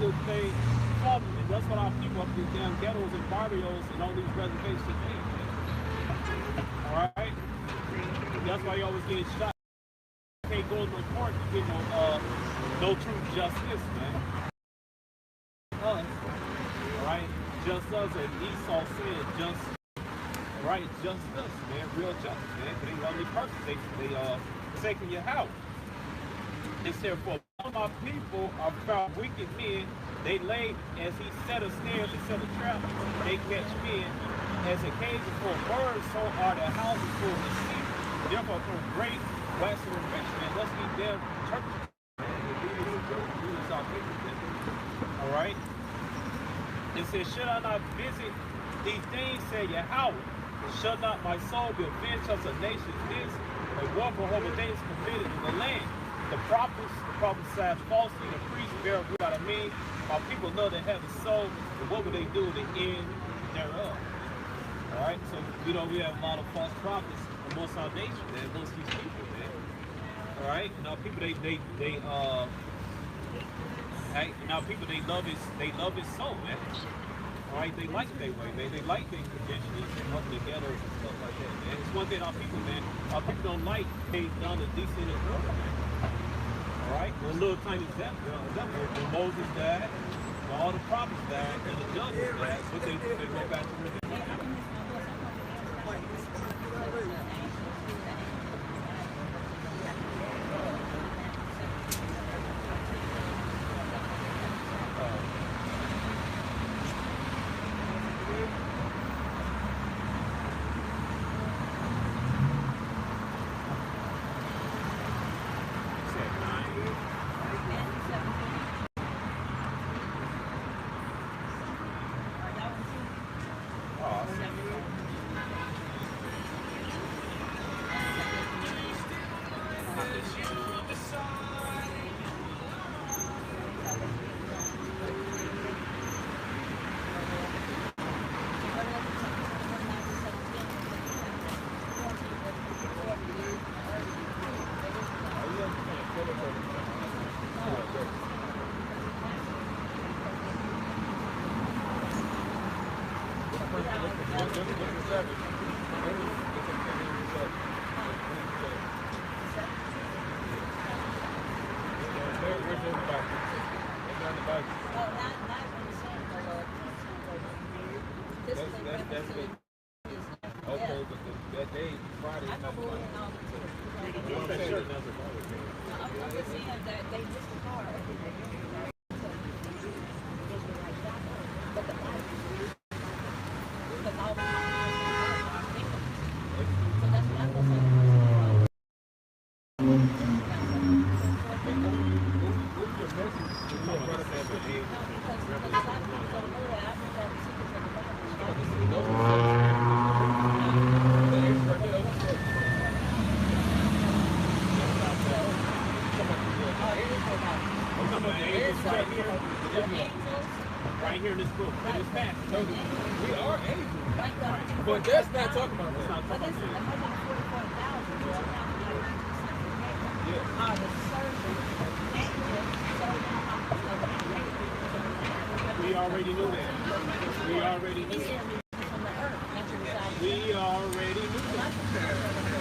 the thing from them. And that's what our people up in these damn ghettos and barrios and all these reservations think. Alright? That's why you always get shot. You can't go to no court to get no true justice, man. Us. Alright? Just us, and Esau said just right, just us, man, real justice, man. They only person they taking your house. It said, for all my people are found wicked men, they lay as he set a snare and set a trap, they catch men as occasion for birds, so are their houses full of deceit. Therefore from great waxing and rich, man, let's be them churches. Alright? It says, should I not visit these things, say Yahweh? Shall not my soul be avenged of the nations this? A war for horrible things committed in the land. The prophets prophesied falsely, the priests bear what I mean. My people know they have the soul, and what would they do to end thereof? Alright, so we have a lot of false prophets amongst our nation, man, amongst these people, man. Alright, now people they love his soul, man. Alright, they like their way, man. They like their conditions and up in the ghettos and stuff like that, man. It's one thing our people, man. Our people don't like they done a decent in this world, man. Alright? Well, a little tiny example, when Moses died, when all the prophets died, and the judges died, but they go back to religion. Right here in this book, in this passage. We are angels. But that's not talking about that. But this is 144,000. Yeah. Are the servants angels? We already knew that. We already knew that. We already knew that.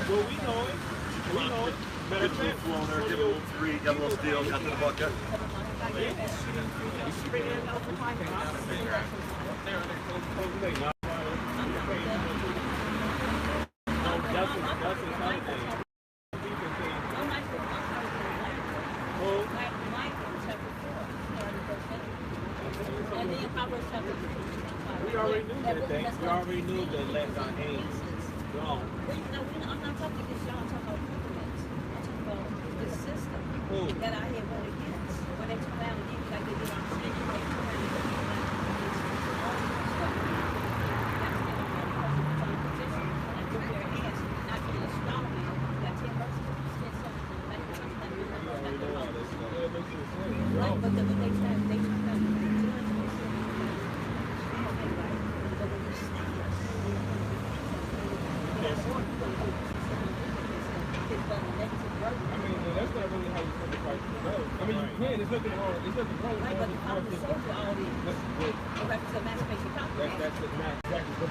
Well, we know it. We know it. Get a little flow there, get a little three, got a little steel, got to the bucket. We already knew that thing. We already knew that let our aims gone. I'm not talking this, y'all. I'm talking about implements. I'm talking about the system that I had went against. When they turn around and you like they did on stage, they turn around and but the next time they turn around and I mean, that's not really how you sacrifice the road. I mean, you can. There's nothing wrong. There's nothing wrong with Right, but the problem is soldier all these. Go back to the emancipation compliment. That's the max. Exactly. But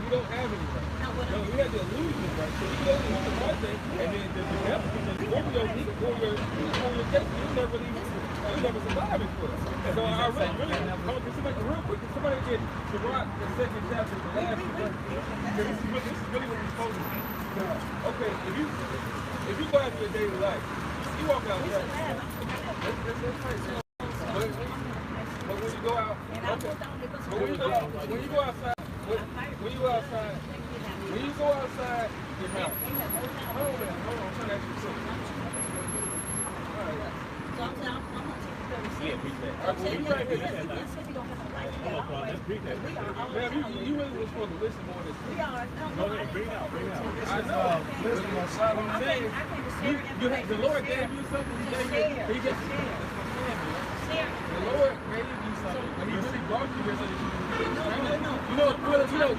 we don't have any right. No, what No, we had the illusion, right? So you don't need the one thing, and then the devil can just go your case. You never survive it for us. And so I really, can somebody real quick, can somebody get Sirach, the second chapter, the last verse? This is really what we're supposed to do. Okay, if you go out in your daily life, you walk outside. But when you go out, okay. But when you go outside, when you go outside, your mouth. Hold on, I'm trying to ask you something. All right. So I'm saying, I'm going to take the Yeah, beat that. I'm saying, You right here, yes, that's yes, we don't have a right to Come on, bro, let's beat that. We are all Ma'am, you really were supposed to listen more than We are. Go ahead, bring it out, bring it out. I know. Listen, I'm saying, the Lord gave you something. He just the Lord gave you something. And He really brought you here so that you can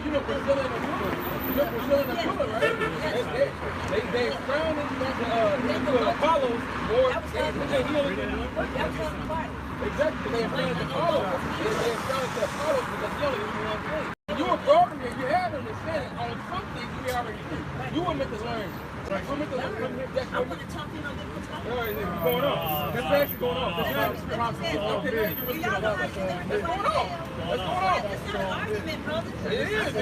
you know Priscilla and Aquila. You know Priscilla and Aquila, right? They crowned into Apollos or exactly. They crowned Apollos. They crowned to Apollos because you only do one thing. You were brought here. You have understanding on some things you already knew. You were meant to learn. You were meant to learn. I want to talk, All right, what's going on? That's actually going on. Okay, now you're really going on. What's going on? What's going on? It's not an argument, brother. It is.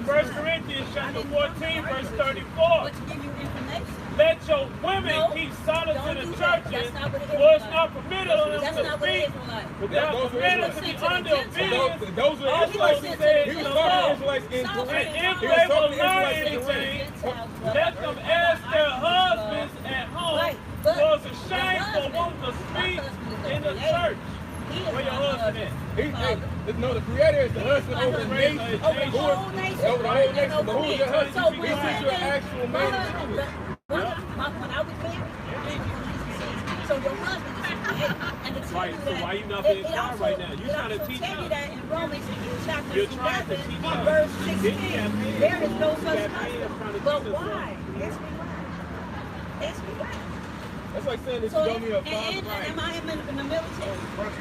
1 Corinthians chapter 14, verse 34. But to give you information. Let your women keep silence in the churches, for it's not permitted on them to speak. They are permitted to be under obedience. Those are Israelites. He was talking to Israelites in Corinth. And if they will learn anything, let them ask their husbands at home. For it's a shame for a woman to speak in the church. Where your husband at? No, the Creator is the husband over the nation. Over the whole nation. Over the whole nation. But who's your husband? He is your actual man. When I was married, so your husband is 58. And the Right, so why you not being quiet right now? You're trying to teach us. that in Romans chapter You're trying to teach us. verse 16, there is no such thing. But why? Ask me why. Ask me why. That's like saying that So, you don't need a father. am I in the military?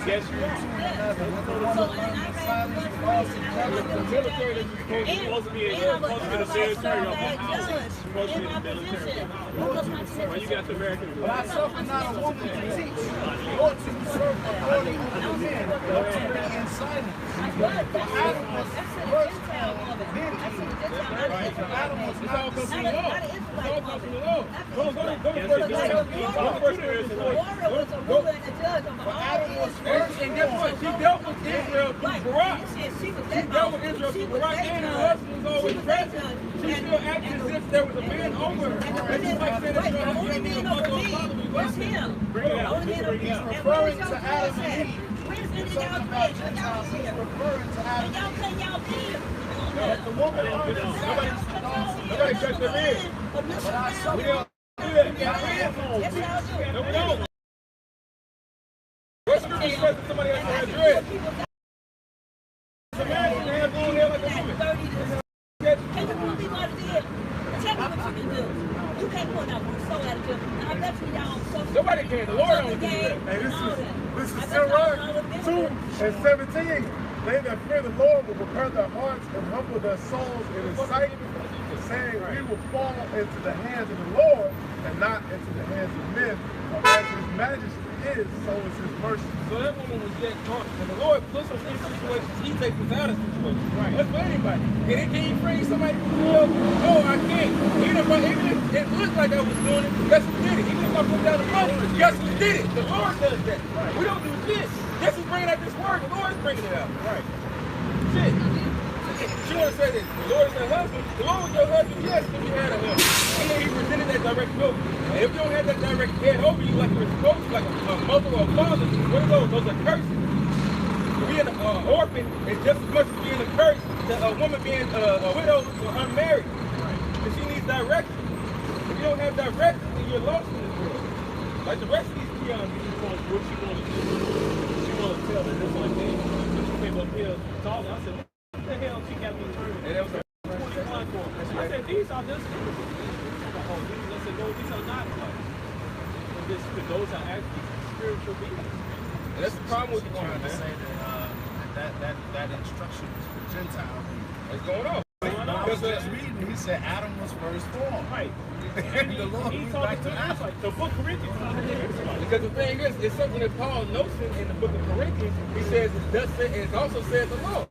Yes, you are. Yeah. So, and I have information. I have The military that you're supposed to be in the military. Supposed to be in the military. Why you got the American? But I suffer not a woman to teach, or to usurp authority over men, or to be in silence. Adam was first then Adam was It's all not comes from deceived. the law. It's all comes from the law. Go to First Corinthians 4. Warrior was a ruler and a judge over all Adam was Israel. first And guess what? She dealt with Israel through Barak. She She dealt with Israel through Barak, and her husband was always present. She still acted as if there was a man over her. That's just like saying that your husband is a mother or father. We was love him. Bring it out. Only Bring it out. Referring to Adam and Eve. Where's the Talking y'all about been? Y'all Gentiles, he's here. referring to Adam And y'all and Eve. say y'all been. That the woman learned to Nobody cut them in. but I suffer. We don't do that. Yes, y'all do. No, we don't. What scripture says that somebody has to have dread? It's a man who has long hair like a woman. Can you prove me what it is? Tell me what you can do. You can't pull out one soul out of jail. I bet you y'all so Nobody can. The Lord only do that. Hey, this is Sirach 2 and 17. They that fear the Lord will prepare their hearts and humble their souls in His sight, saying, we will fall into the hands of the Lord and not into the hands of men. For as His majesty is, so is His mercy. So that woman was yet caught. And the Lord puts us in situations, He takes us out of situations. Right. That's for anybody. Can He bring somebody from jail? No, I can't. Even if it looked like I was doing it, guess who did it? Even if I put down the money, guess who did it? The Lord does that. Right. We don't do this. Guess who's bringing out this word? The Lord's bringing it out. Right. Shit. She want to say that the Lord is her husband. The Lord was your husband, yes, if you had a husband. And then He presented that direct over you. And if you don't have that direct head over you like you're supposed to, like a mother or a father, what are those? Those are curses. Being an orphan is just as much as being a curse to a woman being a widow or unmarried. Because she needs direction. If you don't have direction, then you're lost in this world. Like the rest of these peons, What she wanted to do? She wanted to tell me this one thing. She came up here talking. I said, what the hell she got me turning? and that was 21 for. I said, these are just scriptures. I said, no, these are not like. this, those are actually spiritual beings. And that's the problem with the one, trying to say man. that instruction is for Gentiles. What's going on? I was just reading, he said Adam was first formed. Right. And the Lord He went talking back to to the Adam. Israelites. The book of Corinthians talking to the Israelites. Because the thing is, it's something that Paul notes in the book of Corinthians. He says it does say, and it also says the law.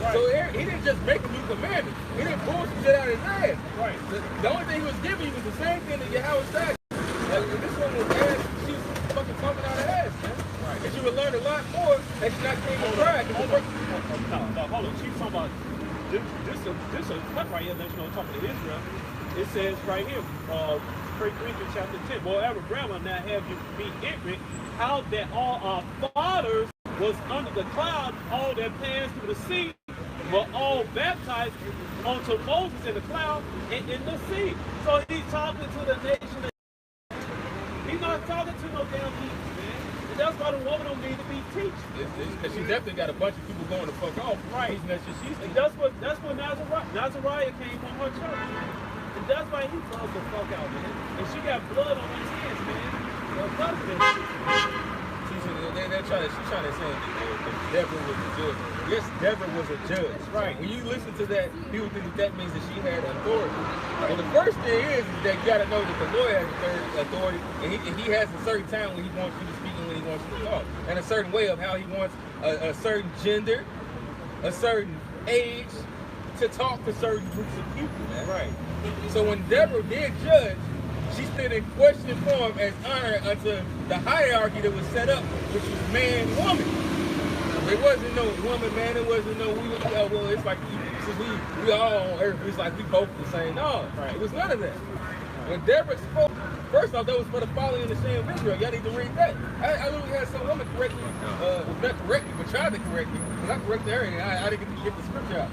Right. So he didn't just make a new commandment. He didn't pull some shit out of his ass. Right. The only thing he was giving you was the same thing that Yahweh said. Like, this one was ass, she was fucking talking out of her ass, man. Right. And she would learn a lot more that she not came to pride. No, hold on. She's talking about this a cut right here that you know talking to Israel. It says right here, 1 Corinthians chapter 10. Moreover, grandma, now have you be ignorant how that all our fathers was under the cloud, all that passed through the sea, were all baptized unto Moses in the cloud and in the sea. So he's talking to the nation. He's not talking to no damn people, man. And that's why the woman don't need to be teaching. Because she definitely got a bunch of people going the fuck off. Right. Teaching that shit she's And that's what Nazariah came from her church. And that's why he bugged the fuck out, man. And she got blood on his hands, man. She's trying to say that Deborah was a judge. Yes, Deborah was a judge. Right. When you listen to that, people think that means that she had authority. Well, the first thing is that you got to know that the Lord has authority, and he has a certain time when he wants you to speak and when he wants you to talk, and a certain way of how he wants a certain gender, a certain age to talk to certain groups of people, man. Right. So when Deborah did judge, she stood in question form as honor unto the hierarchy that was set up, which was man, woman. There wasn't no woman, man. It wasn't no well, it's like since we all on earth, it's like we both the same. No, Right. it was none of that. When Deborah spoke, first off, that was for the following the shame of Israel. Y'all need to read that. I literally had some woman correct me, not correct me, but tried to correct me. Because I corrected her and I didn't get the scripture out.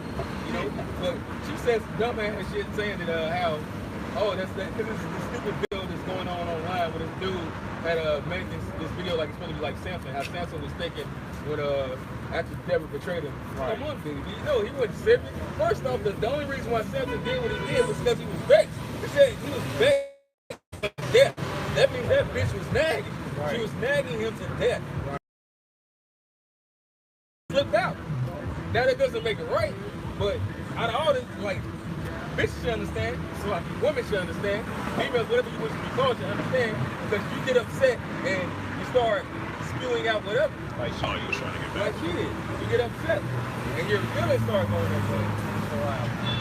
You know, but she says dumbass shit saying that how, oh, that's that, because it's the stupid video that's going on online with this dude had made this video like it's supposed to be like Samson, how Samson was thinking when after Deborah betrayed him. Right. Come on, baby. You know, he wasn't serious. First off, the only reason why Samson did what he did was because he was vexed. He said he was vexed to death. That means that bitch was nagging. Right. She was nagging him to death. Right. Flipped out. Now that doesn't make it right, but out of all this, like, bitches should understand, so like women should understand, females, whatever you wish to be called, should understand, because you get upset and you start spewing out whatever. Like she was trying to get back. Like she did. You get upset. And your feelings start going that way.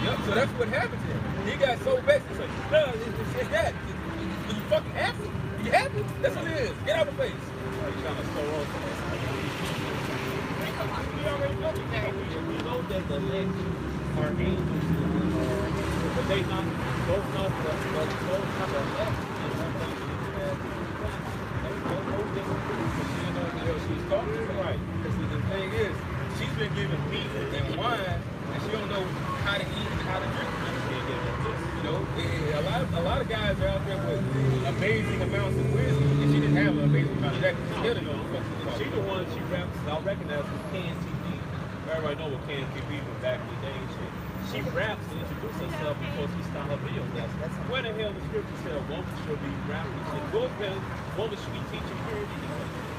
Yep, so that's what happened to him. He got so vexed, he's like, no, it's that. You fucking happy? You happy? That's what it is. Get out of the face. Like trying to throw off. We already know that. We know that the legs are angels, but they not those not the legs. She's talking right. Because the thing is, she's been given meat and wine, and she don't know how to eat and how to drink. You know, a lot of guys are out there with amazing amounts of wisdom, and she didn't have an amazing amount of that. She the one she raps. I recognize with KNTV. Everybody know what KNTV was back in the day. She raps and introduces herself before she started her video. That's where the hell the scripture said a woman should be rapping. Woman should be teaching purity.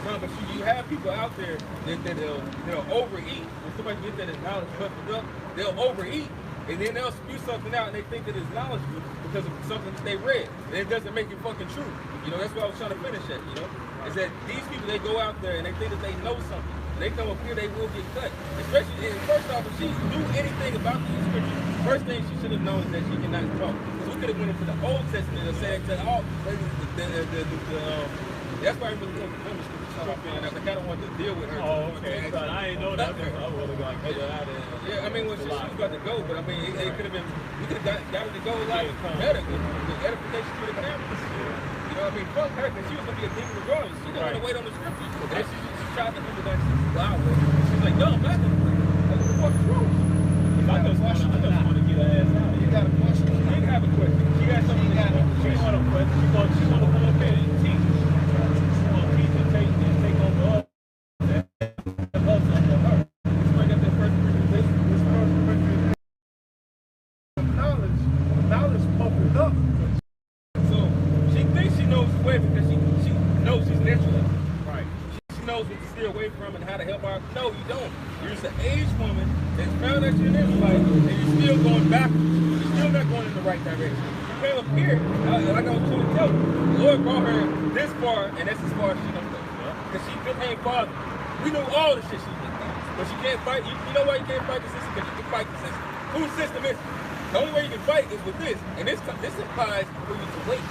No, but you have people out there they'll overeat. When somebody gets that knowledge busted up, they'll overeat, and then they'll spew something out, and they think that it's knowledgeable because of something that they read. And it doesn't make it fucking true. You know, that's what I was trying to finish at, you know? Is that these people, they go out there and they think that they know something. They come up here, they will get cut. Especially, first off, if she knew anything about these scriptures, first thing she should have known is that she cannot talk. Because we could have went into the Old Testament and said that all, that's why I really want to finish the scripture, and I kind of wanted to deal with her. Oh, okay. But I didn't know that. I would have like, yeah, I mean, well, she was about to go, but I mean, it could have been, we could have got her to go like better, with edification for the cameras. You know what I mean? Fuck her, because she was going to be a demon regardless. She didn't want to wait on the scriptures. And she tried to do that shit. Wow. She's like, no, I'm not going to pray. Like, what the fuck is wrong? I just want to get her ass out. You got a question? She didn't have a question. She got something that She want a question. She want to come up here and teach. She want to teach and take over us. Us under her. bring up that first knowledge pumping up. So she thinks she knows the way because she financially. Right. She knows what to steer away from and how to help out. No, you don't. You're just an aged woman that's found out you're an Israelite and you're still going backwards. You're still not going in the right direction. You came up here, like I was trying to tell you, the Lord brought her this far, and that's as far as she gonna go. Because she became father. We knew all the shit she did. But she can't fight. You know why you can't fight the system? Because you can fight the system. Whose system is it? The only way you can fight is with this. And this implies for you to wait.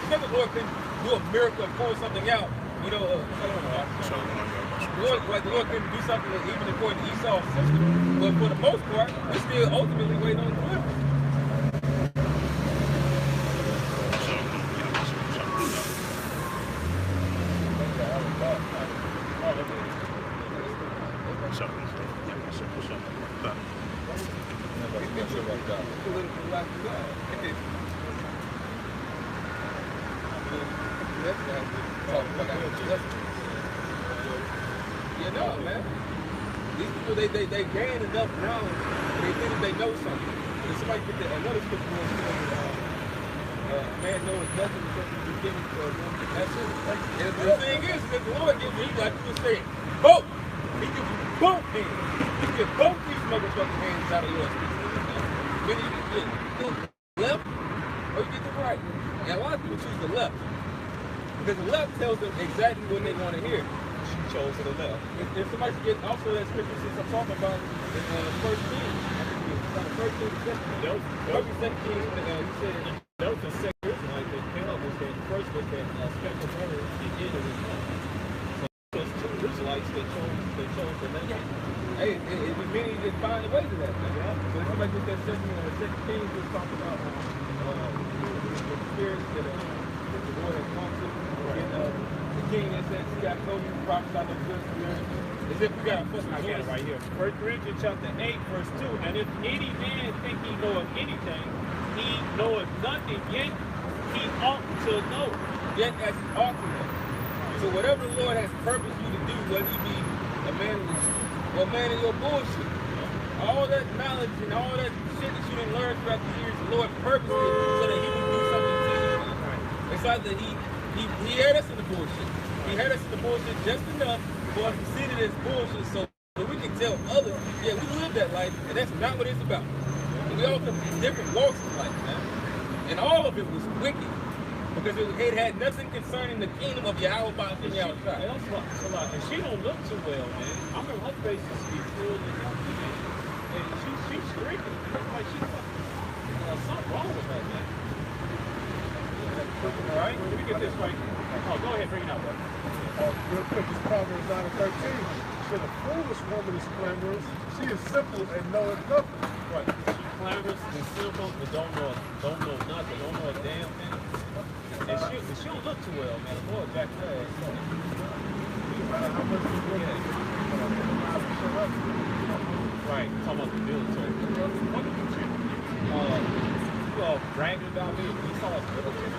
Because the Lord can do a miracle and pull something out. You know, the Lord can do something even according to Esau's system. But for the most part, we're still ultimately waiting on deliverance. You know, man. These people, they gain enough knowledge, they think that they know something. And if somebody get another scripture where man knows nothing except the beginning for that's it. And the thing is that the Lord gives you, like you were saying, both. He gives you both hands. He gives both these motherfucking hands out of yours. Whether you get the left or you get the right. And a lot of people choose the left. Because the left tells them exactly what they want to hear. She chose the left. If somebody get also that scripture since I'm talking about in 1 Kings, I think it's on the 1st Kings, 2nd Kings, he said that was the second Israelite that came up with that. First was that special brother he did it with him. So there's two Israelites that chose the left. hey, it was many that find a way to that. Yeah. So if somebody gets that second Kings, was talking about the spirits that the Lord has come to. And the king that says he got no prophesied no good spirit. As if we got a fucking I got it right here. 1 Corinthians chapter 8, verse 2. And if any man think he knoweth anything, he knoweth nothing, yet he ought to know. Yet as he ought to know. So whatever the Lord has purposed you to do, whether you be a man in the truth or a man in your bullshit, all that knowledge and all that shit that you didn't learn throughout the years, the Lord purposed it so that he would do something to you. It's like that he had us in the bullshit. He had us in the bullshit just enough for us to see that it's bullshit so that we can tell others, yeah, we live that life, and that's not what it's about. And we all come from different walks of life, man. And all of it was wicked. Because it had nothing concerning the kingdom of Yahweh by the outside. And she don't look too well, man. I remember her face used to be full and healthy, man. And she's shrinking. Like she's something wrong with her, man. All right, let me get this right. Oh, go ahead, bring it out, bro. Real quick, it's Proverbs 9 and 13. So the foolish woman is clamorous. She is simple and knoweth nothing. Right. She clamorous and simple, but don't know nothing, don't know a damn thing. And she don't look too well, man. The Lord jacked her ass. Right, talking about the military. What did you all bragging about me? We saw us military.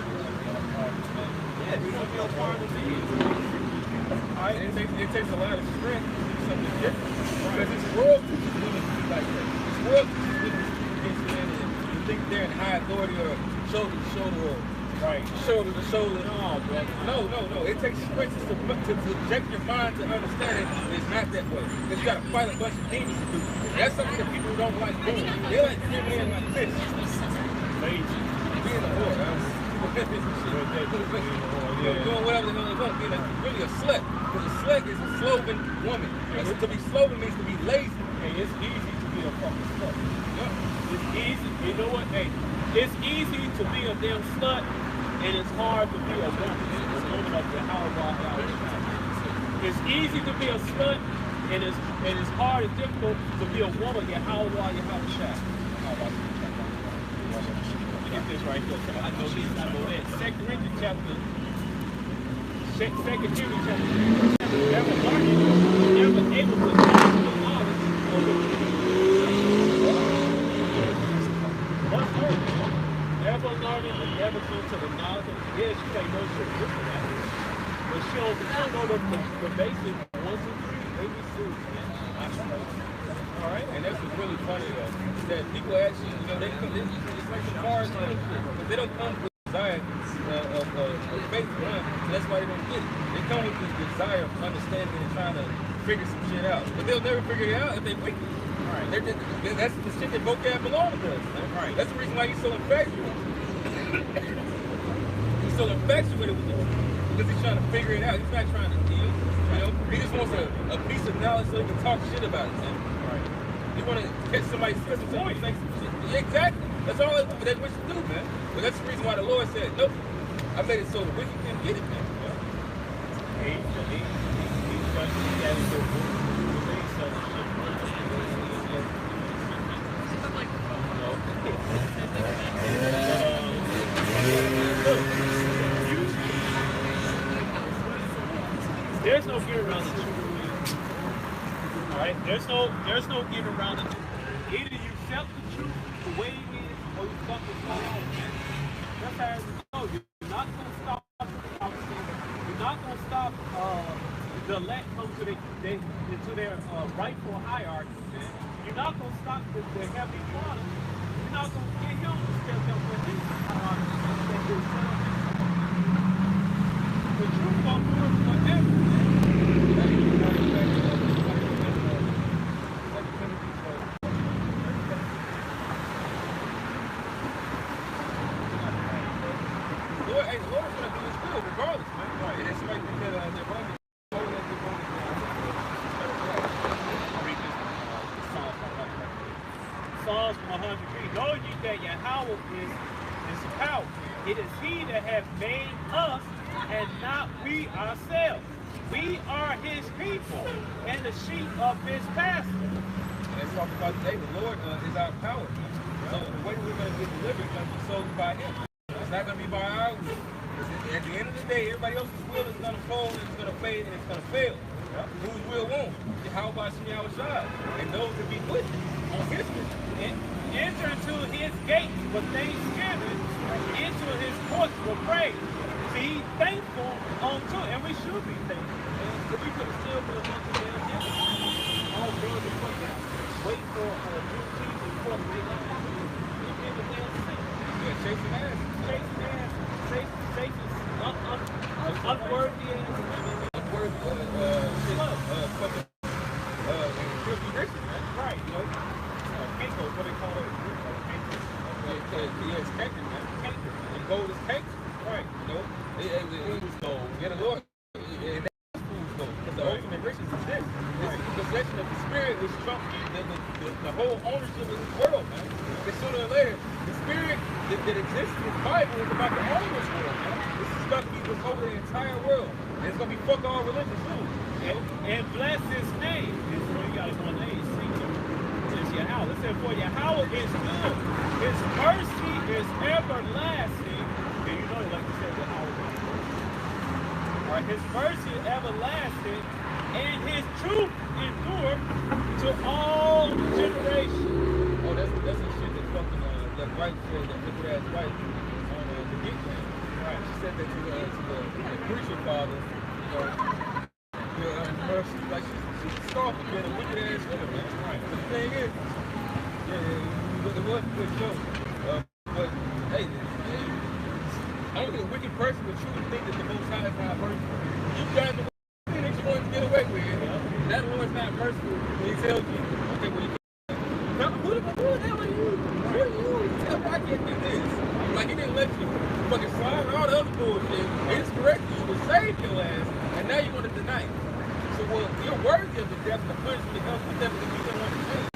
Yeah, we want to be a part of the team. Alright, it takes a lot of strength to do something different. Because this world teaches women to be like that. This world teaches women to be against men and you think they're in high authority or shoulder to shoulder or shoulder to shoulder. No. It takes strength to subject your mind to understand it. It's not that way. Because you got to fight a bunch of demons to do. That's something that people don't like doing. They like giving in like this. Lazy. Being a whore, doing whatever the hell they want. Being really a slut. Because a slut is a sloven woman. And to be sloven means to be lazy. Hey, it's easy to be a fucking slut. Yeah. It's easy. You know what? Hey, it's easy to be a damn slut, and it's hard to be a woman. A woman of the It's easy to be a slut, and it's hard and difficult to be a woman. Get this right here. I know this. I know that. 2 Corinthians chapter 3. Never learning, never able to know the knowledge of the never learning and never come to the knowledge of the she say no shit different at it. But she'll know the basic 1, 2, 3, ABC. All right, and that's what's really funny though. That people actually, it's like the cars, but they don't come with desire. lack of faith, one. That's why they don't get it. They come with this desire of understanding and trying to figure some shit out. But they'll never figure it out if they wicked. Right. That's the shit that vocab belongs to us. Right. That's the reason why he's so infatuated. He's so infatuated with it. Because he's trying to figure it out. He's not trying to deal. You know? He just wants a piece of knowledge so he can talk shit about it. Man. Right. He want to catch somebody's system so he can say some shit. Yeah, exactly. That's all that's what you do, man. But that's the reason why the Lord said, nope, I made it so the wicked can get it, man. There's no getting around the truth. All right? There's no getting around the truth. Either you accept the truth the way it is, or you fucking go on, man. That's how it goes. You're not gonna stop the conversation. You're not gonna stop the elect come to their rightful hierarchy, man. You're not gonna stop the heavenly Father. You're not gonna get him to step up with his hierarchy. The truth gonna do it forever. Psalms 103. Know ye that Yahweh is power. It is he that hath made us and not we ourselves. We are his people and the sheep of his pasture. And let's talk about today. The Lord is our power. So the way we're going to get delivered is going to be solely by him. It's not going to be by our will. At the end of the day, everybody else's will is going to fold, and it's going to fade, and it's going to fail. Whose will won't? How about Shemiah Shad? And those that be with on his will. Enter into his gates with thanksgiving, into his courts with praise. Be thankful unto, and we should be thankful. If we could have still put a bunch of damn different. All girls are put down. Wait for a new team before they let it. You've been the damn sick. Yeah, chasing ass. Chasing ass. Chasing unworthy ass. Unworthy fucking filthy riches, man. Right, you know? Cankles, what they call it? Yeah, it's canker, man. Canker. And gold is canker. Right, you know? Fool's gold. Yeah, the Lord. And that's fool's gold. Because the ultimate riches is this. It's the possession of the spirit which trumps the whole ownership of this world, man. Because sooner or later, the spirit that exists in the Bible is about to own this world, man. This is about to be what's over the entire world. And it's going to be fuck all religion too. And bless his name. This is where you got to go name. It's Yahweh. Listen, for Yahweh is good. His mercy is everlasting. And you know, like you said, Yahweh. All right, his mercy is everlasting, and his truth endure to all generations. Oh, that's the shit that fucking that wife said, that wicked ass wife on the Geek Man. Right. She said that to the preacher father, you know, mercy, like she's scoffing, being a wicked ass woman, man. Right. But the thing is, it was a good joke. But hey, only a wicked person would truly think that the Most High is not merciful. You've done the thing that you want to get away with. That Lord's not merciful when he tells you, okay, well, you can't. Who the hell are you? Who are you? Tell me I can't do this. Like, he didn't let you fucking slide and all the other bullshit. He just corrected you to save your ass, and now you want to deny it. So, well, you're worthy of the death and the punishment that comes with death because you didn't want to change.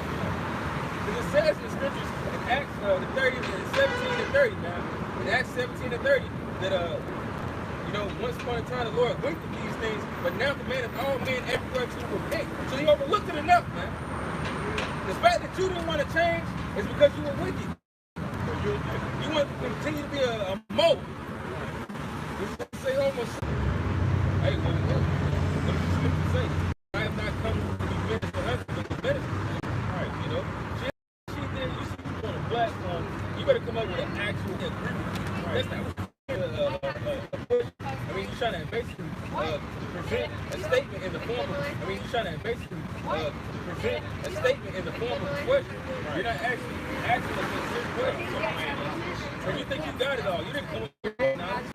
Because it says in the scriptures, in Acts 17 and 30 now, in Acts 17 and 30, that, you know, once upon a time the Lord winked at these things, but now commandeth all men everywhere to repent. So he overlooked it enough, man. The fact that you didn't want to change is because you were wicked. You want to continue to be a mole. Say almost. Hey, what does the scripture say? I have not come to be minister to us, but to minister. Alright, you know. She did, you see, you on a platform, you better come up with an actual agreement. That's not I mean, you're trying to basically present a statement in the form of, present a statement in the form of a question. You're not actually asking a specific question. So you think you got it all. You didn't come with your own knowledge.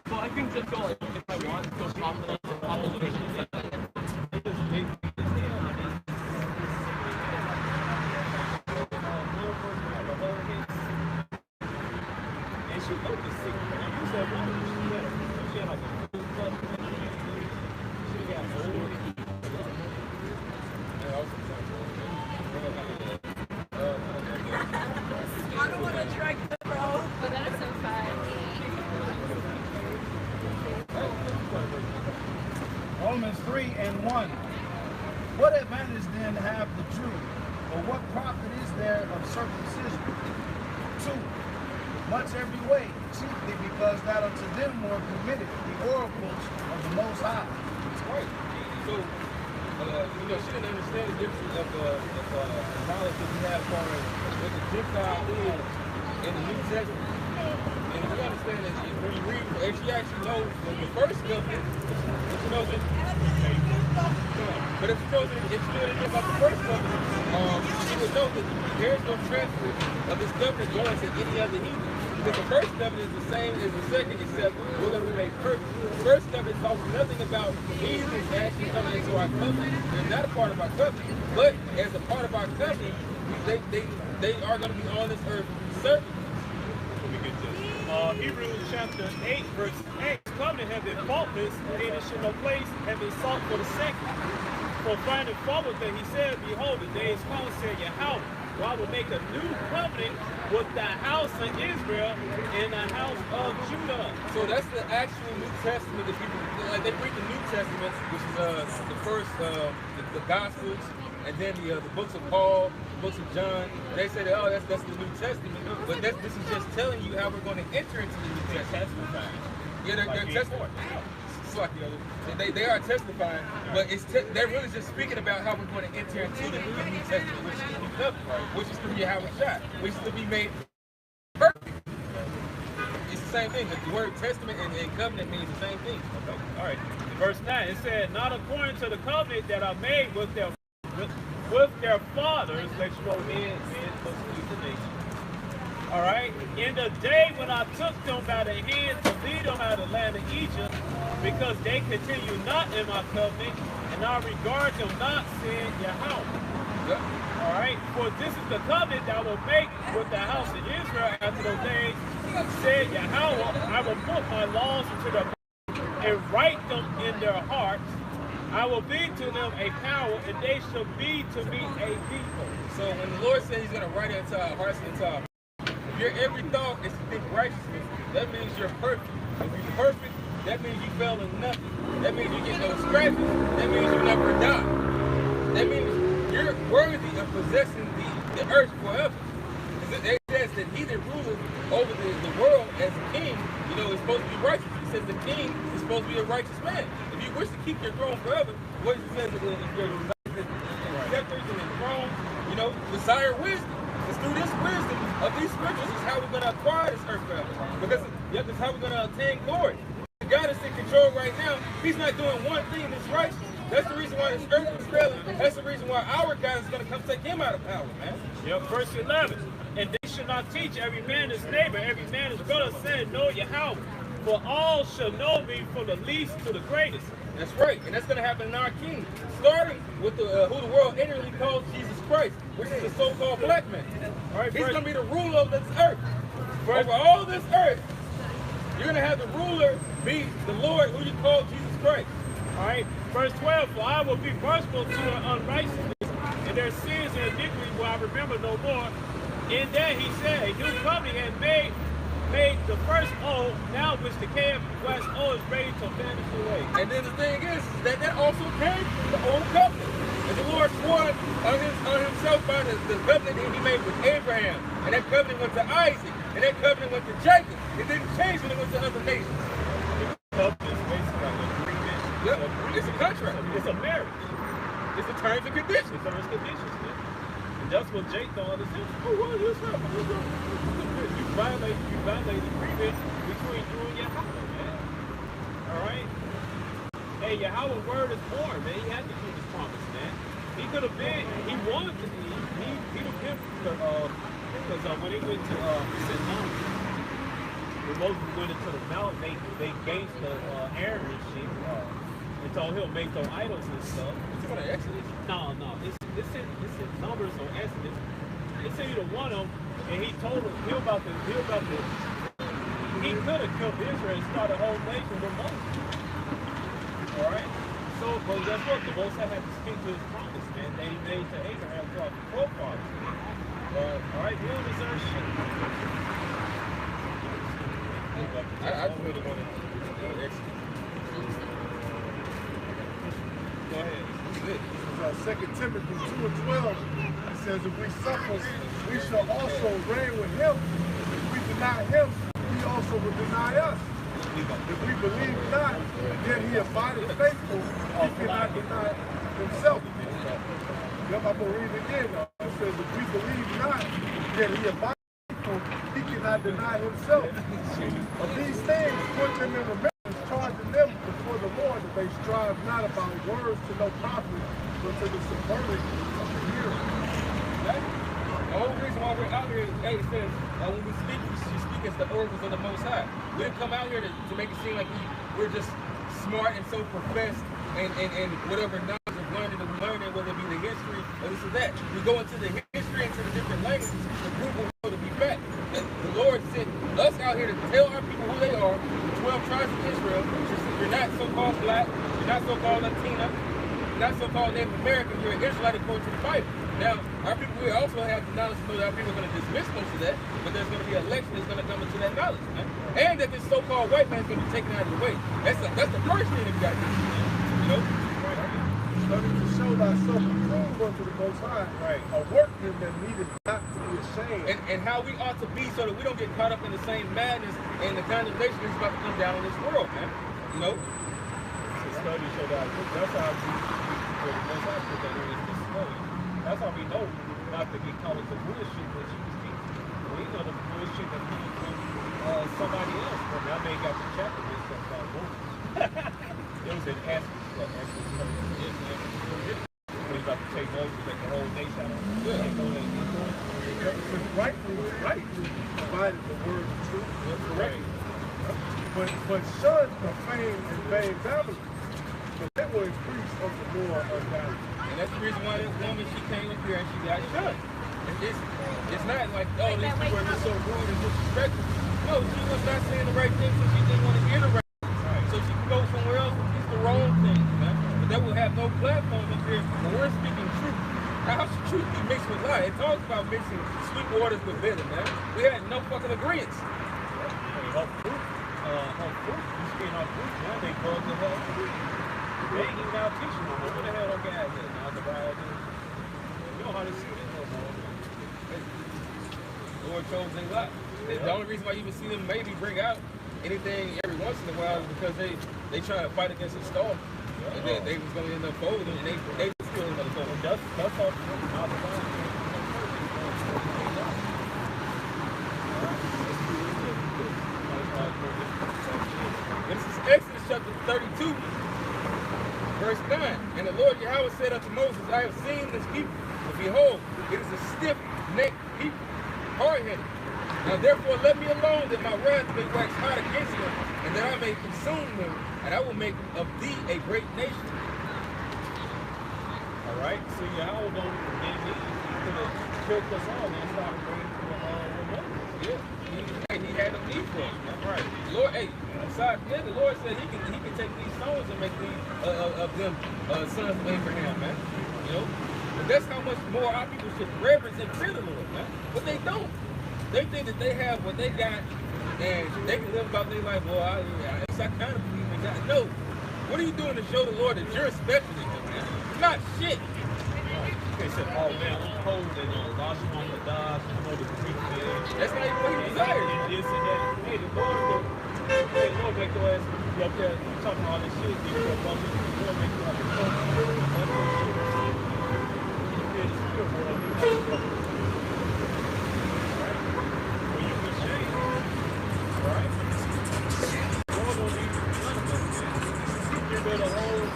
Well, I think just go like, if I want to go confident, and she looked the sick. You said she had like a full club. She got old. I don't want to drag the bro. But that is so fun. Romans 3:1. What advantage then have the Jew, or what profit is there of circumcision? 2. Much every way, chiefly because that unto them were committed the oracles of the Most High. That's right. So, she didn't understand the difference of knowledge that we have as far as what the Gentile is in the New Testament. And we understand that when you read, and she actually knows the first covenant, she knows it. But if she knows anything about the first covenant, she would know that there's no transfer of this covenant going to any other heathen. Because the first covenant is the same as the second, except we're going to be made perfect. The first covenant talks nothing about heathens actually coming into our covenant. They're not a part of our covenant. But as a part of our covenant, they are going to be on this earth serving. Hebrews chapter 8, verse 8. Covenant have been faultless, and it should no place have been sought for the second. For finding fault with them, he said, behold, the day is come, said Yahweh, for I will make a new covenant with the house of Israel and the house of Judah. So that's the actual New Testament that people, like they read the New Testament, which is the first, the Gospels, and then the books of Paul, the books of John. They say that, oh, that's the New Testament. But this is just telling you how we're going to enter into the New Testament. Yeah, they're testifying. It's like, they are testifying, but they're really just speaking about how we're going to enter into the New Testament, which is the New Covenant, which is to be Yahweh Shai, which is to be made perfect. It's the same thing. The word testament and covenant means the same thing. Okay. All right. Verse 9, it said, not according to the covenant that I made with their fathers, which were men must lead the nation. All right. In the day when I took them by the hand to lead them out of the land of Egypt, because they continue not in my covenant, and I regard them not, said Yahweh. Yep. All right. For this is the covenant that I will make with the house of Israel after those days, said Yahweh. I will put my laws into their mouth and write them in their hearts. I will be to them a power, and they shall be to me a people. So when the Lord says he's going to write it into our hearts and into our minds, if your every thought is to think righteousness, that means you're perfect. If you're perfect, that means you fail in nothing. That means you get no scratches. That means you never die. That means you're worthy of possessing the earth forever. It says that he that ruleth over the world as a king, is supposed to be righteous. It says the king is supposed to be a righteous man. If you wish to keep your throne forever, what it says is if you're scepters and in thrones, desire wisdom. It's through this wisdom of these scriptures is how we're going to acquire this earth forever. Because that's how we're going to obtain glory. God is in control right now. He's not doing one thing that's righteous. That's the reason why this earth is failing. That's the reason why our God is going to come take him out of power, man. Yep, verse 11. And they should not teach every man his neighbor, every man his brother, saying, know Yahweh. For all shall know me from the least to the greatest. That's right, and that's going to happen in our kingdom. Starting with who the world inwardly calls Jesus Christ, which is the so-called black man. All right, he's going to be the ruler of this earth. Over all this earth, you're going to have the ruler be the Lord who you call Jesus Christ. All right, verse 12, for I will be merciful to their unrighteousness, and their sins and iniquities will I remember no more. In that he said, a new covenant had made the first old, now which the last old is ready to vanish away. And then the thing is that also came from the old covenant. And the Lord swore on himself by the covenant that he made with Abraham. And that covenant went to Isaac. And that covenant went to Jacob. It didn't change when it went to other nations. Covenant is basically like an agreement. Yep, it's a contract. It's a marriage. It's the terms and conditions. It's terms and conditions, man. And that's what Jake don't understand. Oh, well, this happened. You violate the agreement between you and your husband, man. All right? hey, Yahweh's word is born, man. He had to keep his promise, man. He could have been, he wanted to, he'd have been, because when they went to St. Moses, when Moses went into the mountain, they gave the Aaron and shit, and told him make those idols and stuff. It's about Exodus. No, it's in Numbers or Exodus. It said either one of them, and he told him he could have killed Israel and started a whole nation with Moses. All right. So, but guess what? The Most High had to stick to his promise, man, that he made to Abraham throughout the forefathers. All right, we don't deserve shit. I just really want to Exodus. Go ahead. This is 2 Timothy 2:12. It says, if we suffer, we shall also reign with him. If we deny him, he also will deny us. If we believe not, then he abideth faithful. He cannot deny himself. Yep, I'm going to read it again. It says, if we believe not, then he abideth faithful. He cannot deny himself. Of these things, put them in remembrance, charging them before the Lord that they strive not about words to no profit, but to the subverting of the hearer. The whole reason why we're out here, hey, it says, when we speak as the oracles of the Most High. We didn't come out here to make it seem like we're just smart and so professed and whatever knowledge of learning that we learn, whether it be the history or this or that. We go into the history, into the different languages to prove what we know to be fact. And the Lord sent us out here to tell our people who they are, the 12 tribes of Israel. You're not so-called black, you're not so-called Latina, you're not so-called Native American, you're an Israelite according to the Bible. Now, our people here also have the knowledge to know that our people are going to dismiss most of that, but there's going to be an election that's going to come into that knowledge, man. And that this so-called white man's going to be taken out of the way. That's the first thing that we got to do, you know? Study to show thyself approved unto the Most High, right? A workman that needed not to be ashamed. And how we ought to be so that we don't get caught up in the same madness and the condemnation that's about to come down on this world, man. You know? To study so that that's how we put that in this study. That's how we know not to get caught into bullshit that you was teaching. We know the bullshit that comes from somebody else. But I may got the chapter and stuff about Moses. It was an Exodus. When he's about to take Moses, like the whole nation out of him. Because rightly divided the word of truth. Correct. But shunned profane and vain babblings. So that will increase of the more ungodly. And that's the reason why this woman, she came up here and she got shut. It's not like, oh, these people are just so rude and disrespectful. No, she was not saying the right thing, so she didn't want to hear the right thing. So she could go somewhere else and teach the wrong thing, man. But that will have no platform up here when we're speaking truth. How should truth be mixed with lie? It talks about mixing sweet waters with bitter, man. We had no fucking agreements. Her fruit, you skin her fruit, now they bug the hell fruit. They ain't even out teaching no more. What the hell don't guys at? Now the Bible. You know how to see it no more. The Lord chose a lot. The only reason why you even see them maybe bring out anything every once in a while is because they try to fight against a storm. And then they was gonna end up folding and they still end up folding. That's all out the Bible. This is Exodus chapter 32. Verse 9, and the Lord Yahweh said unto Moses, I have seen this people, and behold, it is a stiff-necked people, hard-headed. Now therefore let me alone, that my wrath may wax hot against them, and that I may consume them, and I will make of thee a great nation. All right, so Yahweh don't forgive me. He could have killed us all and started bringing to the remote. Yeah, he had no need for it. That's right. The Lord, besides that, the Lord said he can take these stones and make these of them sons of Abraham, man. You know, but that's how much more our people should reverence and fear the Lord, man. But they don't. They think that they have what they got and they can live about their life. Well, I kind of believe in God. No. What are you doing to show the Lord that you're special to him, man? It's not shit. They said, oh man, I'm cold and wash him on the dodge, I'm on the creek there. That's not even what he desired. And this and that. Hey, the Lord make your ass be up there talking all this shit, give you a bump, the Lord make you have a phone. When you be changed, right? The Lord don't need none of us, man. Give it a whole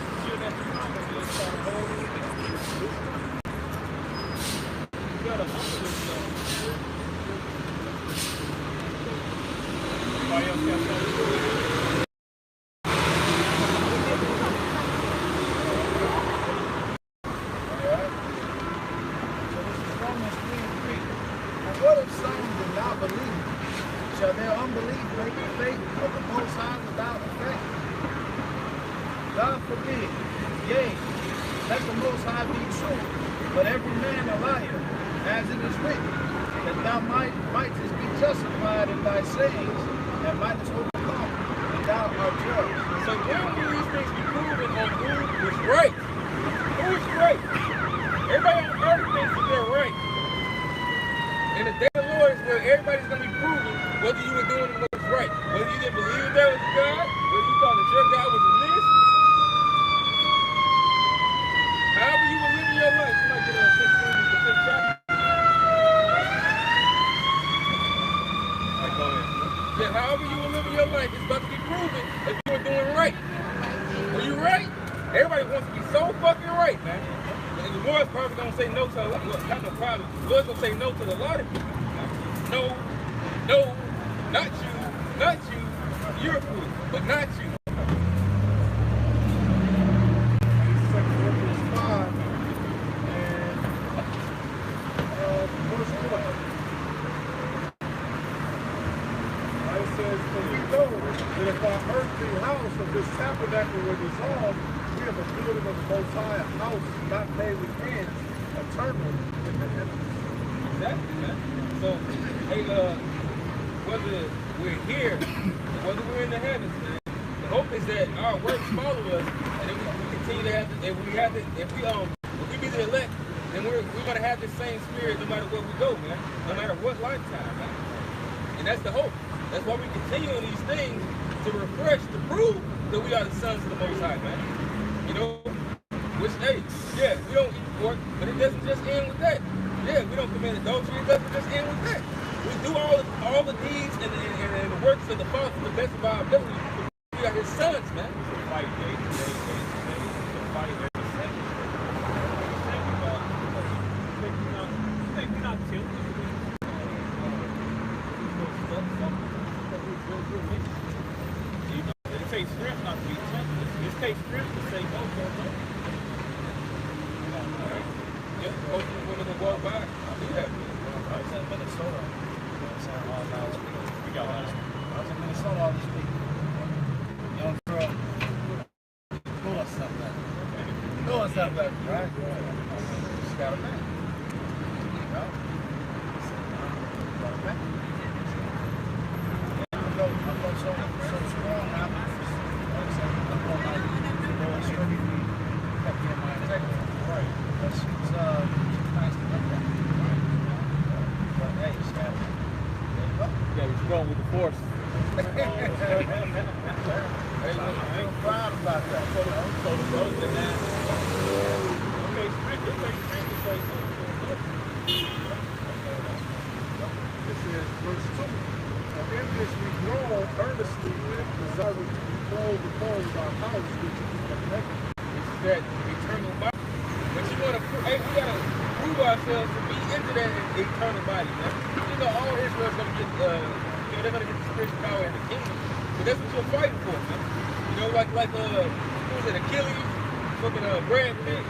Everybody else got something. What if some do not believe? Shall their unbelief make the faith of the Most High without effect? God forbid. Yea, let the Most High be true, but every man a liar, as it is written, that thou mightest be justified in thy sayings, and mightest overcome when thou art judged. So when will these things be proven on who is right? Who is right? Everybody on earth thinks that they're right. And the day of the Lord is where everybody's going to be proven whether you were doing what was right. Whether you didn't believe there was a God, whether you thought that your God was a this. However you were living your life, you might get a 6 seasons to 6 chapters. Alright, go ahead. Yeah, however you were living your life, it's about to be proven if you were doing right. Were you right? Everybody wants to be so fucking right, man. And the Lord's probably gonna say no to a lot. Not no problem. The Lord's gonna say no to a lot of people. No, no, not you, you're cool, but not you. That if our earthly house of this tabernacle were dissolved, we have a building of the Most High, a house not made with hands, eternal in the heavens. Exactly, man. So, hey, whether we're here, whether we're in the heavens, man, the hope is that our works follow us, and if we continue to have to, if we be the elect, then we're gonna have the same spirit no matter where we go, man. No matter what lifetime, man. And that's the hope. That's why we continue on these things to refresh, to prove that we are the sons of the Most High, man. You know, which, hey, yeah, we don't eat pork, but it doesn't just end with that. Yeah, we don't commit adultery, it doesn't just end with that. We do all the deeds and the works of the Father to the best of our ability. We are His sons, man. To fight day to day, to fight every second. We're not tempted. It takes strength not to be tempted. It takes strength to say no, no, no. Yeah, most of the women that walk by, I do that. I was in Minnesota. We got one. I was in Minnesota all this week. Young girl. Doing something better. Doing something better, right? She got a man. You know? Got a man. I felt so strong now. I felt like the Lord strengthened me, kept me in my integrity. Right. But she was nice to look at. But hey, she got it. There you go. You gotta be strong with the force. I'm proud about that. So the brothers in that. Okay, strength. It takes strength to say something. This is verse 2. In this we grow earnestly and desiring to be clothed with those of our house which is from heaven. Which is that eternal body. But you want to, hey, we got to prove ourselves to be into that eternal body, man. You know, all Israel's going to get, they're going to get the spiritual power in the kingdom. But that's what you're fighting for, man. You know, like who was it, Achilles, fucking Brad Pitt,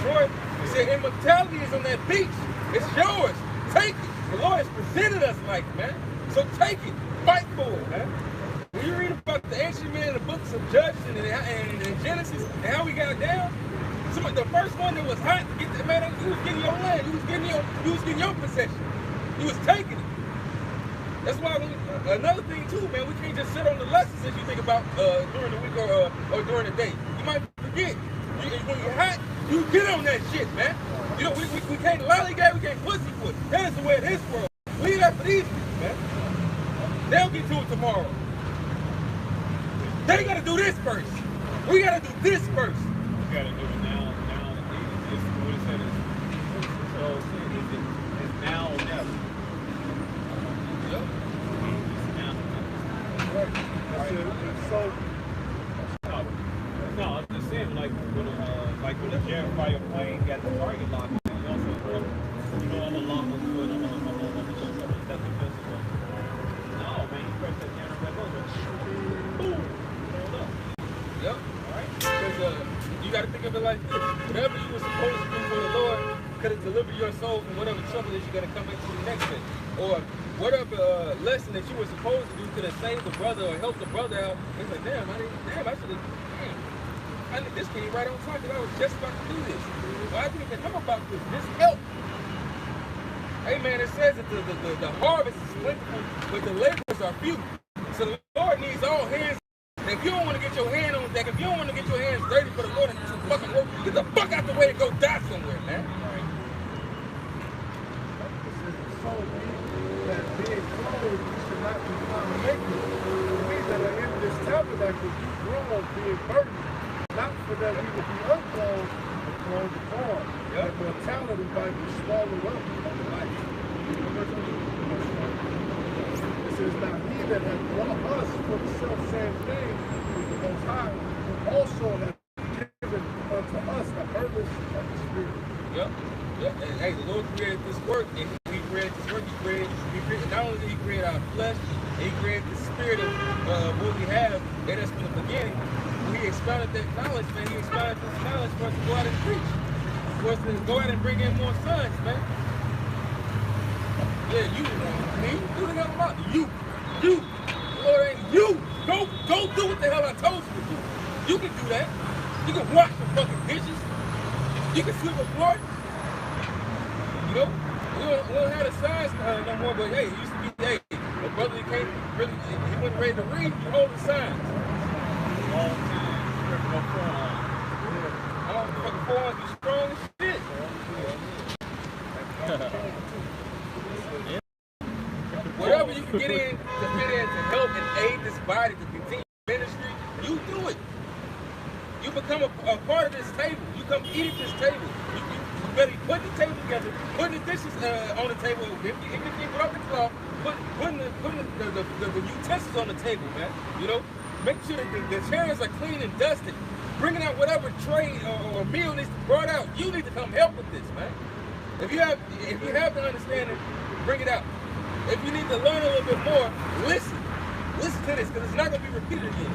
Troy. He said, immortality is on that beach. It's yours. Take it. The Lord has presented us like, man. So take it. Fight for it, man. When you read about the ancient men in the books of Judges and Genesis and how we got down, the first one that was hot to get the man, he was getting your land, he was getting your possession. He was taking it. That's why another thing too, man, we can't just sit on the lessons that you think about during the week or during the day. You might forget. When you're hot, you get on that shit, man. You know, we can't lollygag, we can't pussyfoot. That is the way of this world. Leave that for these people, man. They'll get to it tomorrow. They gotta do this first. We gotta do this first. We gotta do it now. It's what it said is. So it's now or never. Yep. It's now. Right. So No, I'm just saying, like when the jet fire plane got the target locked, you also, you know, I'm a lot more good. I'm a that's the best one. No, man, you press that down and of it like this. Whatever you were supposed to do for the Lord could have delivered your soul from whatever trouble that you're going to come into the next day. Or whatever lesson that you were supposed to do could have saved the brother or helped the brother out. It's like, damn, I should have, this came right on time because I was just about to do this. Well, I didn't even know about this. This helped. Hey man, it says that the harvest is plentiful, but the laborers are few. So the Lord needs all hands. And if you don't want to get your hand on deck, if you don't want to get your hands dirty for the Lord and do some fucking work, get the fuck out the way and go die somewhere, man. So that being clothed, you should not be found naked. We that are in this tabernacle, you grow being burdened, not for that we will be unclothed, but clothed upon. That mortality might be swallowed up of the life. This is now he that hath brought us for the self-same thing with the Most High, who also hath given unto us the purpose of the Spirit. Yep. And hey, the Lord created this work, and He created this work. He created not only did He create our flesh, He created the spirit of what we have in us from the beginning. When He expounded that knowledge, man, He expounded this knowledge for us to go out and preach. For us to go out and bring in more sons, man. Yeah, you, me, who the hell am I? You, Lord ain't you. Go do what the hell I told you to do. You can do that. You can wash the fucking dishes. You can sweep a floor. You know, we don't have the signs no more, but hey, it used to be, hey, the brother he came, really, he wasn't ready to read, you hold the signs. All the time, no forearms. All the fucking forearms be strong as shit. Whatever you can get in to fit in to help and aid this body to continue ministry, you do it. You become a part of this table. You come eat at this table. You better put the table together, putting the dishes on the table. If you keep it off the cloth, putting the utensils on the table, man. You know, make sure that the chairs are clean and dusted. Bringing out whatever tray or meal needs to be brought out. You need to come help with this, man. If you have the understanding, bring it out. If you need to learn a little bit more, listen to this, because it's not going to be repeated again.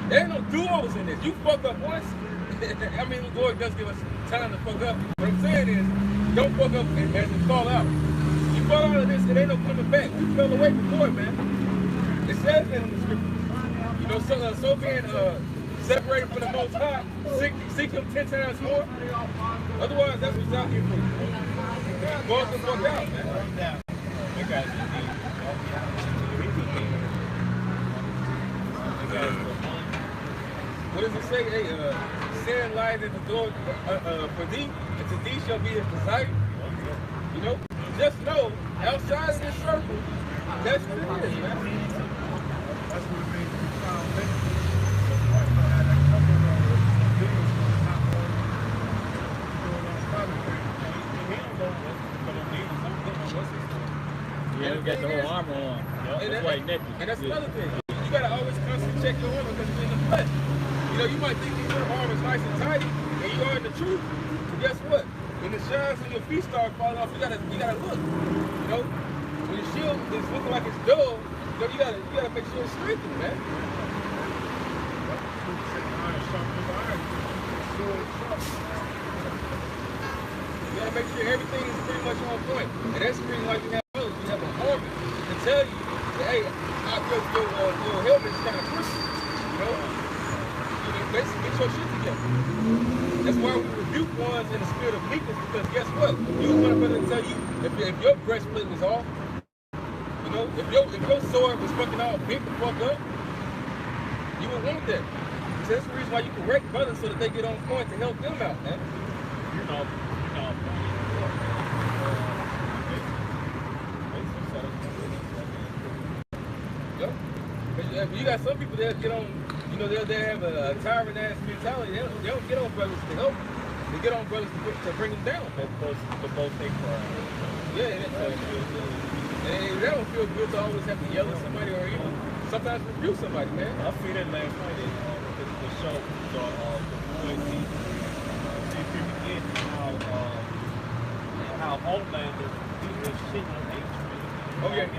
There ain't no do-overs in this. You fuck up once. I mean, the Lord does give us time to fuck up. What I'm saying is, don't fuck up and fall out. You fall out of this, it ain't no coming back. We fell away before, man. It says that in the scripture. You know, so being separated from the Most High, seek Him 10 times more. Otherwise, that's what's out here for you. Go the fuck out, man. What does it say? Hey, sin lies at the door for thee, and to thee shall be his desire. You know, just know, outside of this circle, that's what it is, man. That's what it means to be found Yeah, you got the whole armor on. That's white necklace. And that's another thing. You gotta always constantly check your armor because you're in the flesh. You know, you might think your armor is nice and tidy, and you are in the truth. But guess what? When the shines on your feet start falling off, you gotta look. You know, when your shield is looking like it's dull, you gotta make sure it's strengthened, man. You gotta make sure everything is pretty much on point, and that's the reason why you have a army to tell you that, hey, your helmet is kind of crooked. You know, basically get your shit together. That's why we rebuke ones in the spirit of meekness, because guess what? You want a brother to tell you if your breastplate was off, you know, if your sword was fucking all bent the fuck up, you would want that. So that's the reason why you correct brothers so that they get on point to help them out, man. You know. You got some people that get on, you know, they'll have a tyrant ass mentality. They don't get on brothers to help. They get on brothers to bring them down. The most they cry. Yeah, and that don't feel good to always have to yell at somebody or even sometimes rebuke somebody, man. I see that last night in the show. So the boys see people get how Homelander he was shitting on H. Oh yeah, he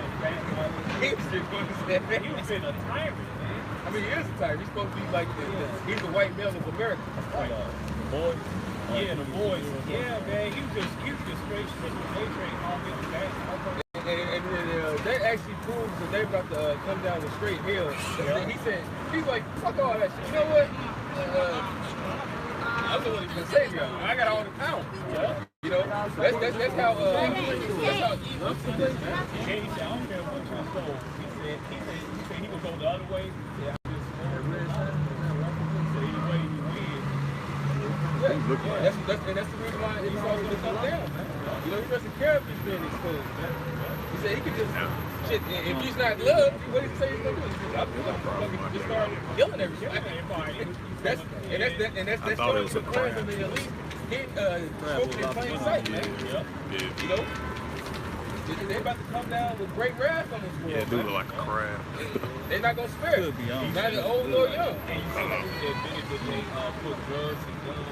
was been a tyrant, man. I mean, he is a tyrant. He's supposed to be like he's the white male of America. Right. boys? Yeah, the boys. Yeah, man. He was just straight A-train all the way. And that actually proves that they're about to come down the straight hill. Yeah. He said, he's like, fuck all that shit. You know what? I'm the one who's gonna save y'all. I got all the power. Yeah. You know, that's how evil. And he said, I don't care what you sold. He said he would go the other way. Yeah. So either way you win. Yeah. That's the reason why Esau's gonna come down, man. You know, he doesn't care if he's being exposed, man. He said he could just shit. If he's not loved, what did he say he's gonna do? He said, I'm just start killing everybody. That's showing the plans of the elite. Smoking in plain sight, man. You know, they're about to come down with great wrath on this world. Yeah, dude look like a crab. They're not gonna spare it. Neither old nor young. And you see, they admitted that they put drugs and guns.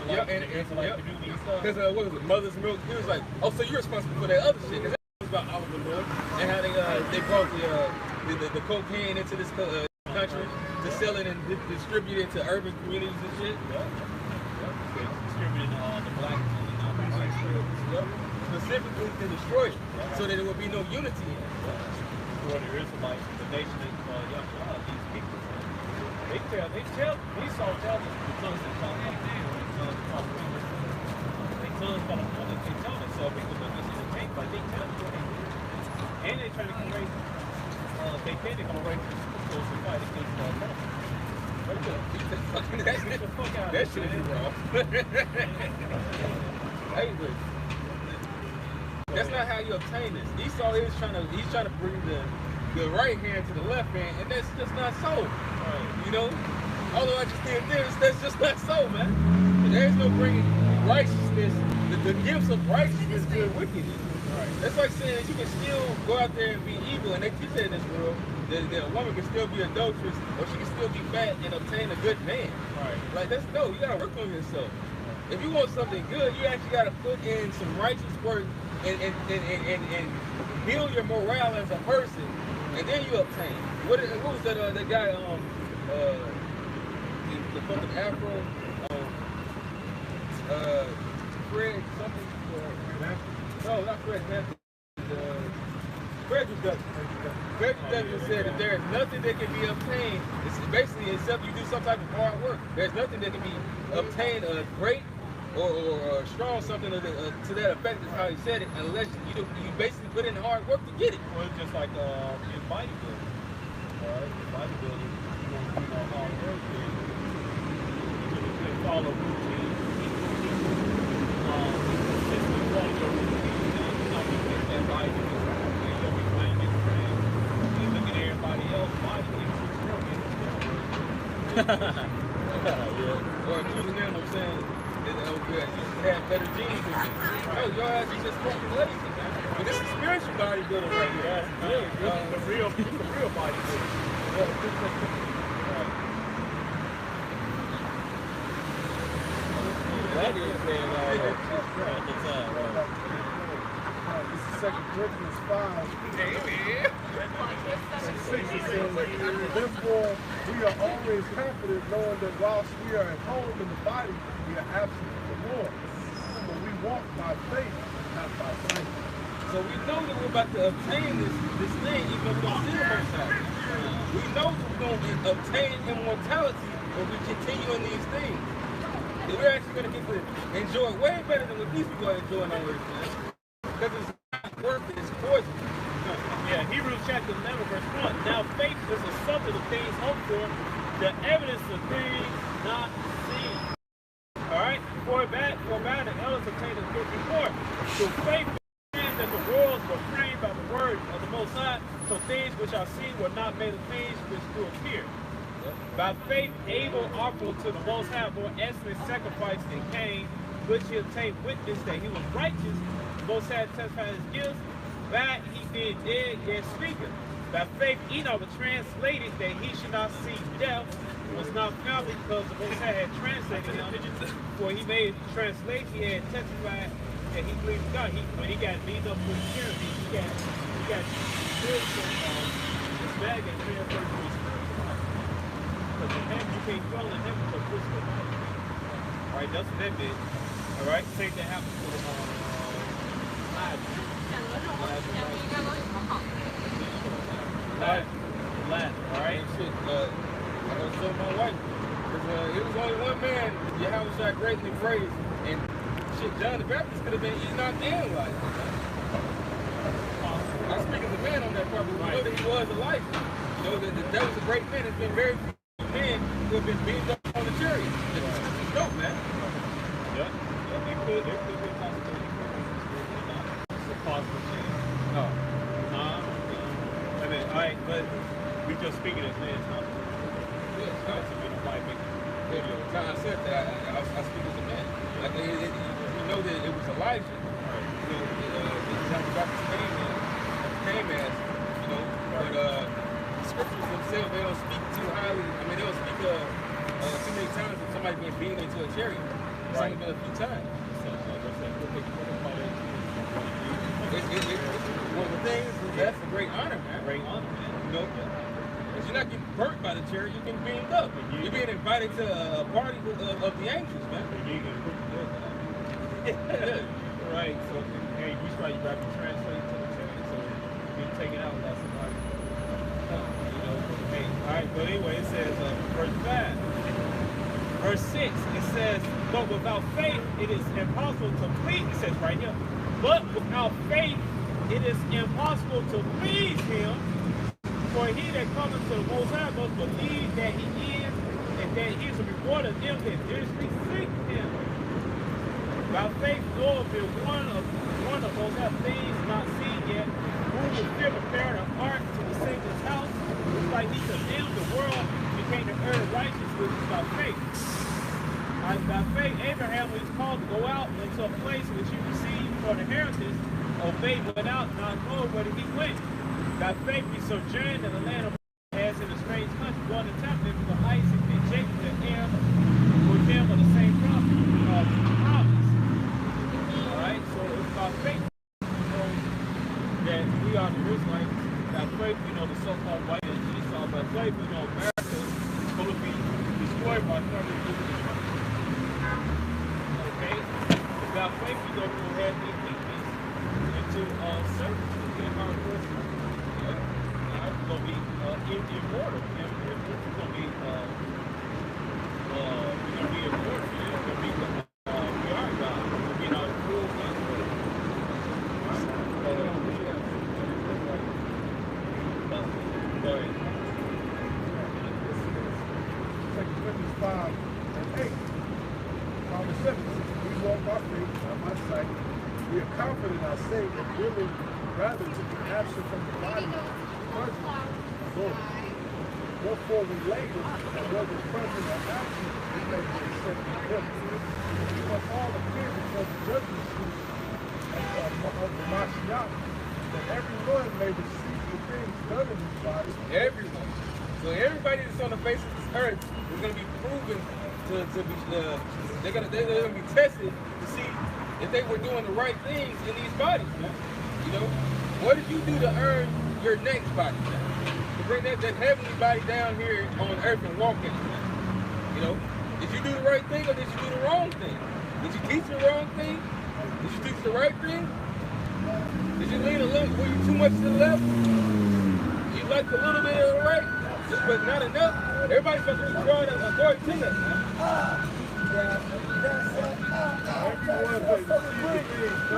Yeah, and because what was it, Mother's Milk? He was like, oh, so you're responsible for that other shit. Because that was about Oliver Milk and how they brought the cocaine into this country to sell it and distribute it to urban communities and shit. Distributed the black and specifically to destroy it, so that there will be no unity in it. For the Israelites, the nation is these people. They tell Esau tell us the sons that call him they tell us so because they're just entertained by they tell us and they're trying to create they think they're gonna raise the fight against that shit is wrong. Hey, that's not how you obtain this. Esau is trying to bring the right hand to the left hand, and that's just not so. You know, although I just did this, that's just not so, man. There's no bringing righteousness, the gifts of righteousness to wickedness. That's like saying that you can still go out there and be evil, and they teach that in this world. That a woman can still be adulterous, or she can still be fat and obtain a good man. Like that's no, you gotta work on yourself. If you want something good, you actually gotta put in some righteous work and build your morale as a person, and then you obtain. What was that guy the fucking Afro Fred something no, not Fred Hampton. Frederick Douglass said that there is nothing that can be obtained. It's basically except you do some type of hard work. There's nothing that can be obtained great or strong, something to that effect is how he said it, unless you basically put in hard work to get it. Well, it's just like in bodybuilding. In bodybuilding, you don't do no hard work. You follow routine. Consistently follow your routine. You're not going to get that body. You'll be playing it. You look at everybody else's body. Or accusing them of saying that you have better genes than me. Oh, your ass is just fucking lazy, man. But this is spiritual bodybuilding right here. The real bodybuilding. That is saying This is 2 Corinthians 5. Therefore, we are always confident knowing that whilst we are at home in the body, we are absent from the Lord. For we walk by faith, not by sight. So we know that we're about to obtain this thing, even though we don't see the Most High. We know that we're going to obtain immortality when we continue on these things. And we're actually going to get to enjoy it way better than what these people are enjoying on earth, man. Because it's not worth it, it's poison. Yeah, Hebrews chapter 11, verse 1. Now faith is the substance of things hoped for, the evidence of things not seen. Alright? For bad the elders obtained a good report. So faith is that the worlds were framed by the word of the Most High, so things which are seen were not made of things which do appear. By faith, Abel offered to the Most High more excellent sacrifice than Cain, which he obtained witness that he was righteous. The Most High testified his gifts, that he being dead yet speaking. By faith, Enoch was translated that he should not see death, was not found because the Most High had translated him. For he made translation, he had testified that he believed God. When he got beat up with tyranny, he got killed from this bag and transferred to his spiritual life. Because in heaven you can't dwell in heaven for physical life. Right, that's what that did. All right, same thing happened to last, all right? Shit, I was telling my wife, because it was only one man, Yahweh greatly praised, and shit, John the Baptist could have been Enoch and Elijah. I speak as a man on that part, but we know that he was Elijah. You know, that was a great man. There's been very few men who have been beamed up on the chariot. The scriptures don't, man. Yeah, it could be a possibility. It's a possible chance. No. I mean, all right, but we just speaking as men, huh? Yes, So we don't like making video. I said that I speak as a man. Like we know that it was Elijah. You know, John the Baptist came as, you know, but the scriptures themselves, they don't speak too highly. I mean, they don't speak too many times of somebody being beaten into a chariot. It's only been a few times. Well, the thing is, that's a great honor, man. Great honor, man. You know, because you're not getting burnt by the chariot, you're getting beamed up. You're being invited to a party of the angels, man. Right, so hey, we try you got to translate to the chariot, so you can take it out without somebody. You know, hey, all right, but anyway, it says verse 5. Verse 6, it says, but without faith it is impossible to please, it says right here, but without faith it is impossible to please him, for he that cometh to the Most High must believe that he is, and that he is a rewarder of them that diligently seek him. By faith Noah built one of those things not seen yet, who was still prepared an ark to save his house, just like he condemned the world, became the heir of righteousness, which is by faith. By faith, Abraham was called to go out into a place which he received for the inheritance, obeyed went out, not knowing where he went. By faith, he sojourned in the land of as in a strange country, going to tempt him to Isaac and Jacob, the heir with him of the same promise. All right, so it's by faith, you know, that we are the Israelites. By faith, we know the so-called white and Esau. By faith, we know America is going to be destroyed by Northern Israel. Okay? By faith, we know we'll have these weakness into servitude in our person. We're going to be immortal. We're going to be immortal. It's going to be we are God. We'll be in our full control. Go ahead. 2 Corinthians 5 and 8. Promise 7 says, we walk by faith, not by sight. We are confident in our Savior, willing rather to be absent from the body of the present Lord. Wherefore we labor, that whether present or absent, we may be accepted in Him. We must all appear before the judgment seat of the Mashiach, that everyone may receive the things done in his body. Everyone. So everybody that's on the face of this earth is going to be proven to be, they're going to be tested to see if they were doing the right things in these bodies. You know, what did you do to earn your next body? To bring that heavenly body down here on earth and walk in it. You know, did you do the right thing or did you do the wrong thing? Did you teach the wrong thing? Did you teach the right thing? Did you lean a little, were you too much to the left? You like a little bit of the right, but not enough? Everybody's supposed to be drawing according to that. Everyone may receive the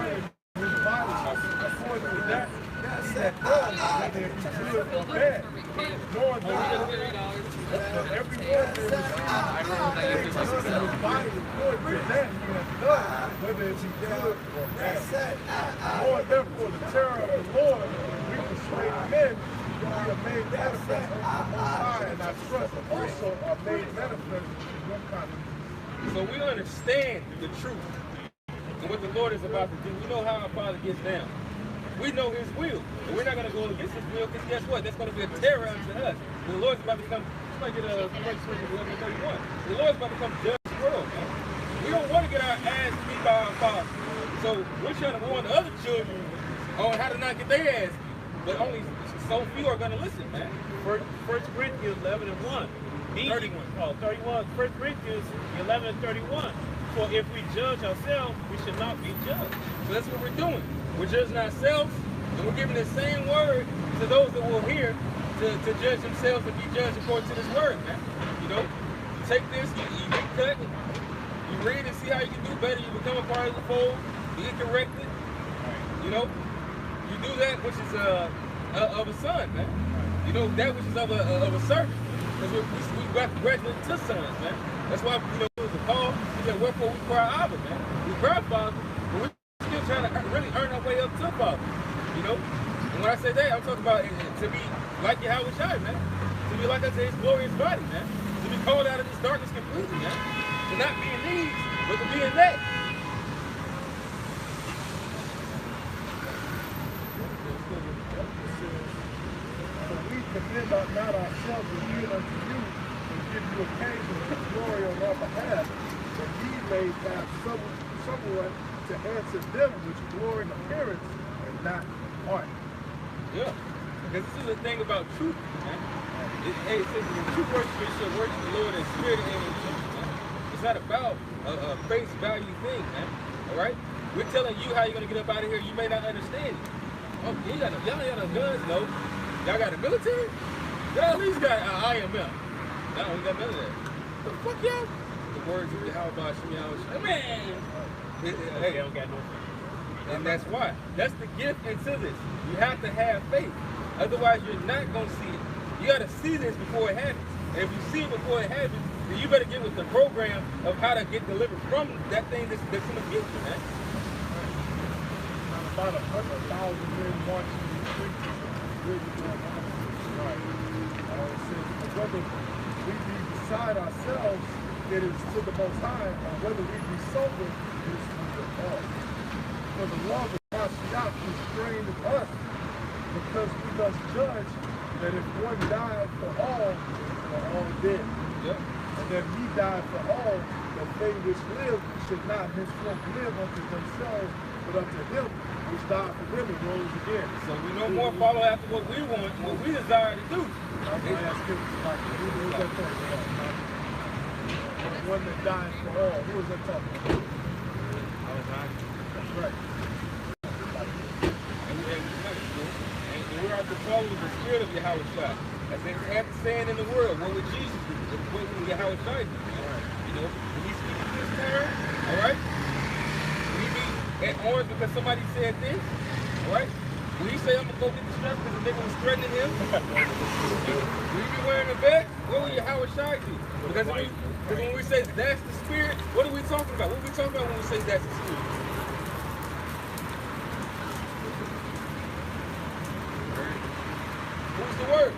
things done in his body according to that. Whether it be good or bad, knowing that everyone may receive the things done in his body according to that he has done, whether it be good or bad. Lord, therefore, the terror of the Lord, we persuade men we are made manifest unto the Most High, and our trust also are made manifest in your confidence. So we understand the truth and what the Lord is about to do. We know how our Father gets down. We know His will. And we're not going to go against His will because guess what? That's going to be a terror unto us. The Lord's about to come, just like in 1 Corinthians 11:31. The Lord's about to come judge the world, man. We don't want to get our ass beat by our Father. So we're trying to warn the other children on how to not get their ass beat. But only so few are going to listen, man. 1 Corinthians 11 and 1. 31. Oh, 31. 1 Corinthians 11 and 31. For if we judge ourselves, we should not be judged. So that's what we're doing. We're judging ourselves, and we're giving the same word to those that will hear to judge themselves and be judged according to this word, man. You know, you take this, you get cut, you read and see how you can do better, you become a part of the fold, you get corrected, you know, you do that which is of a son, man. You know, that which is of a servant. Because we graduate to sons, man. That's why, you know, it was a call. He said, wherefore we cry Abba, man. We cry Father, but we're still trying to really earn our way up to Father, you know. And when I say that, I'm talking about to be like Yahweh Shai, man. To be like unto his glorious body, man. To be called out of this darkness completely, man. To not be in these, but to be in that. Commend not ourselves and yield unto you and give you occasion to glory on our behalf, that ye may have someone to answer them which glory in appearance and not in heart. Yeah, because this is the thing about truth, man. It says the true worshipers shall worship the Lord in spirit and in truth, man. It's not about a face value thing, man. All right? We're telling you how you're going to get up out of here. You may not understand it. Oh, y'all ain't got no guns, no. Y'all got the military? Y'all at least got IMF. Y'all don't got none of that. The fuck y'all? The words of Yahweh Shai. Man! Hey, They don't got no. and that's why. That's the gift into this. You have to have faith. Otherwise, you're not going to see it. You got to see this before it happens. And if you see it before it happens, then you better get with the program of how to get delivered from that thing that's in the future, man. About 100,000 men marching in the streets. Really going on. Right. It says, whether we be beside ourselves, it is to the Most High, or whether we be sober, it is to the Lord. For the law of Mashiach constrained us, because we must judge that if one died for all dead. Yep. And that he died for all, that they which live should not henceforth live unto themselves, but unto him which died for them and rose again. So we no more follow after what we want, what we desire to do. I'm going to ask him, who was that talking about? The one that died for all. Who was that talking about? That's right. And we are to follow the spirit of Yahweh Shai. As they have the saying in the world, what would Jesus do? What would Yahweh Shai do? You know, when he speaks this term, all right? When he be at arms because somebody said this, all right? When he say, I'm going to go get the strap because the nigga was threatening him, when he be wearing a vest, what would Yahweh Shai do? Because when we say that's the spirit, what are we talking about? What are we talking about when we say that's the spirit? Who's the word?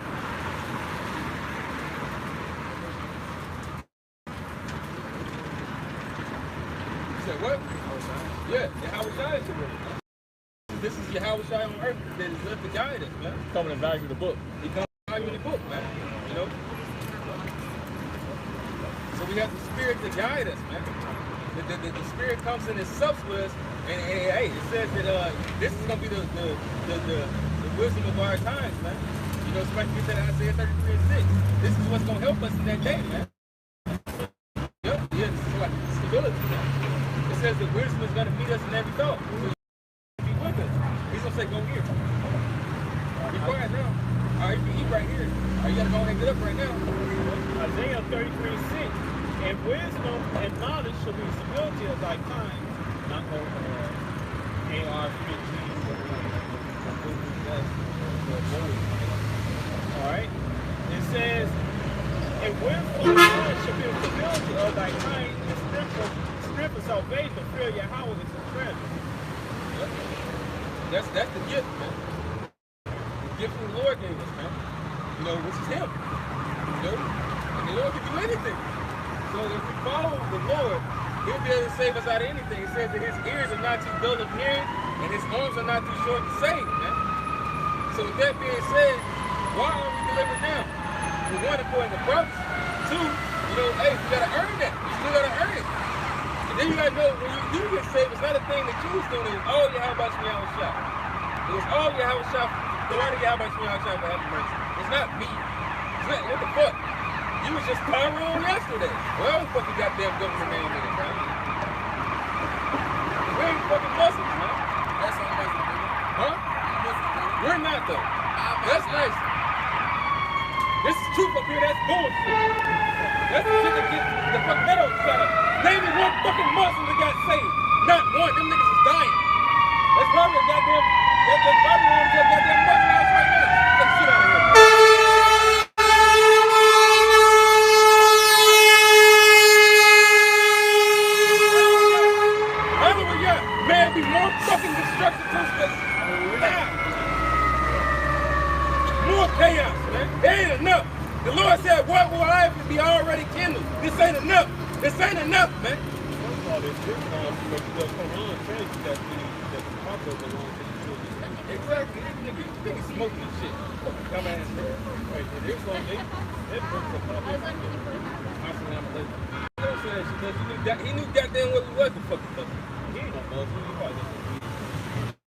You said what? Yeah, Yahweh Shai is the word. This is Yahweh Shai on earth that is left to guide us, man. Coming and value the book. He comes to value the book, man. You know? So we have the spirit to guide us, man. The spirit comes and it sups with us, and hey, it says that this is gonna be the wisdom of our times, man. You know, somebody get that Isaiah 33:6. This is what's gonna help us in that day, man. Yep, yeah, this is like stability, man. It says that wisdom is gonna meet us in every thought. So be with us. He's gonna say, go here. Be quiet now. All right, you can eat right here. All right, you gotta go and get up right now. Isaiah 33:6. And wisdom and knowledge shall be stability of thy times, not no AR-15. Alright? It says, and wisdom and knowledge shall be the stability of thy time, and strength of salvation, fear Yahweh is a treasure. That's the gift, man. The gift from the Lord gave us, man. You know, which is him. You know? And the Lord can do anything. So if we follow the Lord, he'll be able to save us out of anything. It says that his ears are not too dull of hearing, and his arms are not too short to save, man. So with that being said, why are we delivered now? For one, according to prophets. Two, you know, hey, you gotta earn that. You still gotta earn it. And then you gotta know when you do get saved, it's not a thing that you was doing, it's all Yahweh Shai. It was all Yahweh Shai. The word of Yahweh Shai for having mercy. It's not me. It's not, what the fuck? You was just Tyrone yesterday. Well, fucking goddamn government name in it, man. ain't fucking Muslims, man. That's all Muslim, nigga. Huh? Muslim, nigga. We're not though. That's nice. This is truth up here, that's bullshit. That's the shit that gets the fuck that don't shut up. Name me one fucking Muslim that got saved. Not one. Them niggas is dying. That's probably a goddamn, that's probably one of the goddamn Muslim house right now. Get the shit out of here. Hallelujah. Man, be more fucking destruction to this place. More chaos, man. It ain't enough. The Lord said, what will I be already kindled? This ain't enough. This ain't enough, man. First of all, this but the Quran tells you that the Papa belongs to the children. Exactly. Niggas smoking and shit. Dumbass nigga. Right, and Islam, they broke the Papa. He knew goddamn what he was the fucking stuff. He ain't no Muslim. He probably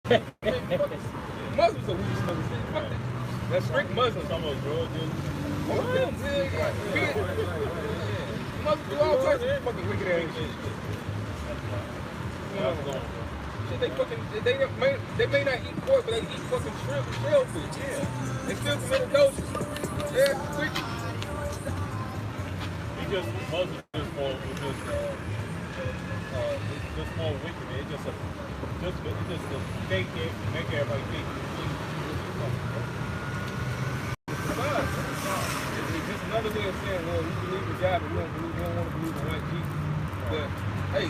just Muslims are weed smokers. Fuck that. That's strict Muslims. some of drug dealers. Muslims do all types of fucking wicked ass shit. Shit, they may not eat pork, but they eat fucking shrimp and shell food. Yeah. They still commit adultery. Yeah, wicked. Muslims just more, just more wicked. It's just a fake it, make everybody think. It's just another way of saying, well, we believe in God, but we don't want to believe in white Jesus. But hey,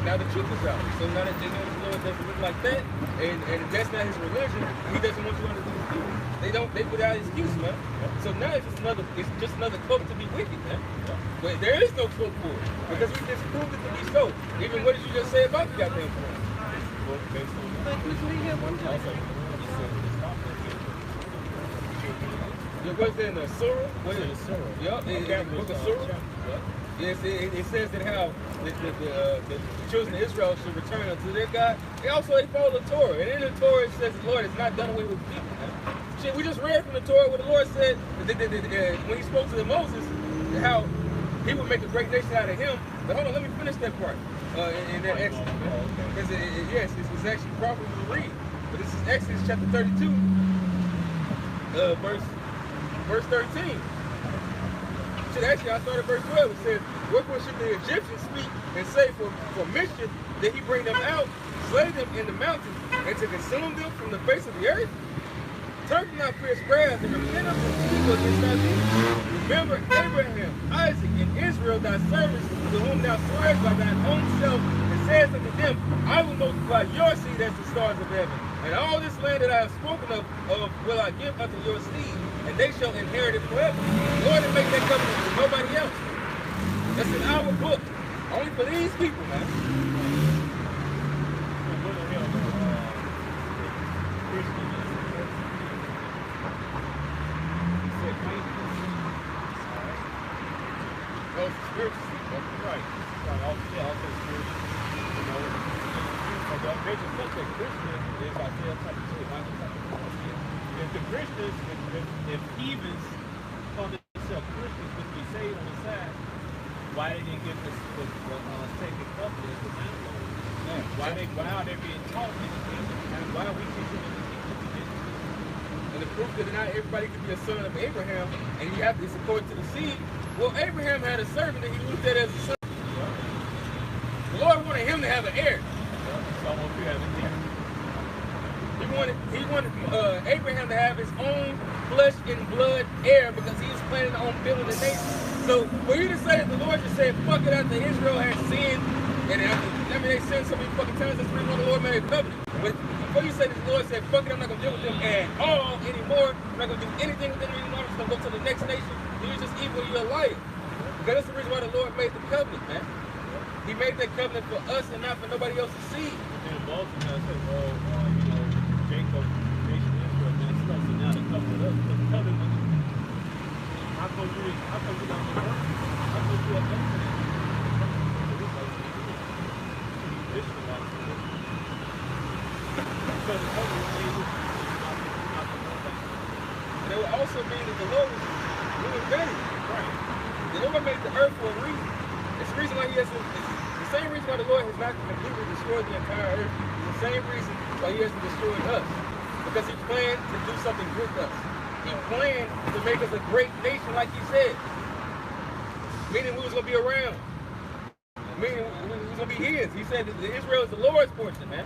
now the truth is out. So now that they know the Lord doesn't look like that, and if that's not his religion, he doesn't want you to do it. They put out excuse, man. So now it's just another cloak to be wicked, man. But there is no cloak for it because we just proved it to be so. Even what did you just say about the goddamn Quran? But we hear one time. What's that in the Surah? What is Surah? Yup, in the book of Surah. Yes, it says that how the children of Israel should return unto their God. They follow the Torah. And in the Torah it says the Lord has not done away with people. Shit, we just read from the Torah where the Lord said when he spoke to Moses how he would make a great nation out of him. But hold on, let me finish that part in that Exodus. Because it's actually proper to read. But this is Exodus chapter 32, verse 13. Actually, I started verse 12. It says, wherefore should the Egyptians speak and say for mischief that he bring them out, slay them in the mountains, and to consume them from the face of the earth? Turn not fierce wrath and repent of the evil against thy people. Remember Abraham, Isaac, and Israel thy servants, to whom thou swearest by thine own self, and says unto them, I will multiply your seed as the stars of heaven. And all this land that I have spoken of will I give unto your seed, and they shall inherit it forever. The Lord didn't make that covenant with nobody else. That's in our book. Only for these people, man. Spiritual seed, right? Also spiritual. You know, the major subject Christian is Isaiah chapter 2. If the Christians, if heathens call themselves Christians, would be saved on the side, why they didn't get this sacred covenant with landlords? Why are they being taught anything? And why are we teaching them to teach them? And the proof that not everybody could be a son of Abraham, and you have to according to the seed. Well, Abraham had a servant that he looked at as a son. The Lord wanted him to have an heir. He wanted Abraham to have his own flesh and blood heir because he was planning on building a nation. So for you to say that the Lord just said, fuck it after Israel had sinned, and they sinned so many fucking times, that's when the Lord made a covenant. But before you say that the Lord said, fuck it, I'm not going to deal with them at all anymore, I'm not going to do anything with them anymore, I'm just going to go to the next nation, you're just evil, you're a liar. Because that's the reason why the Lord made the covenant, man. He made that covenant for us and not for nobody else's seed. And Moses said, Jacob, nation Israel, man, so now the covenant with us, because the covenant with you. How come you don't know? How come you are done for that? And it would also mean that the Lord was very right. The Lord made the earth for a reason. It's the reason why he has the same reason why the Lord has not completely destroyed the entire earth. It's the same reason why he has destroyed us. Because he planned to do something with us. He planned to make us a great nation, like he said. Meaning we was going to be around. Meaning we was going to be his. He said that Israel is the Lord's portion, man.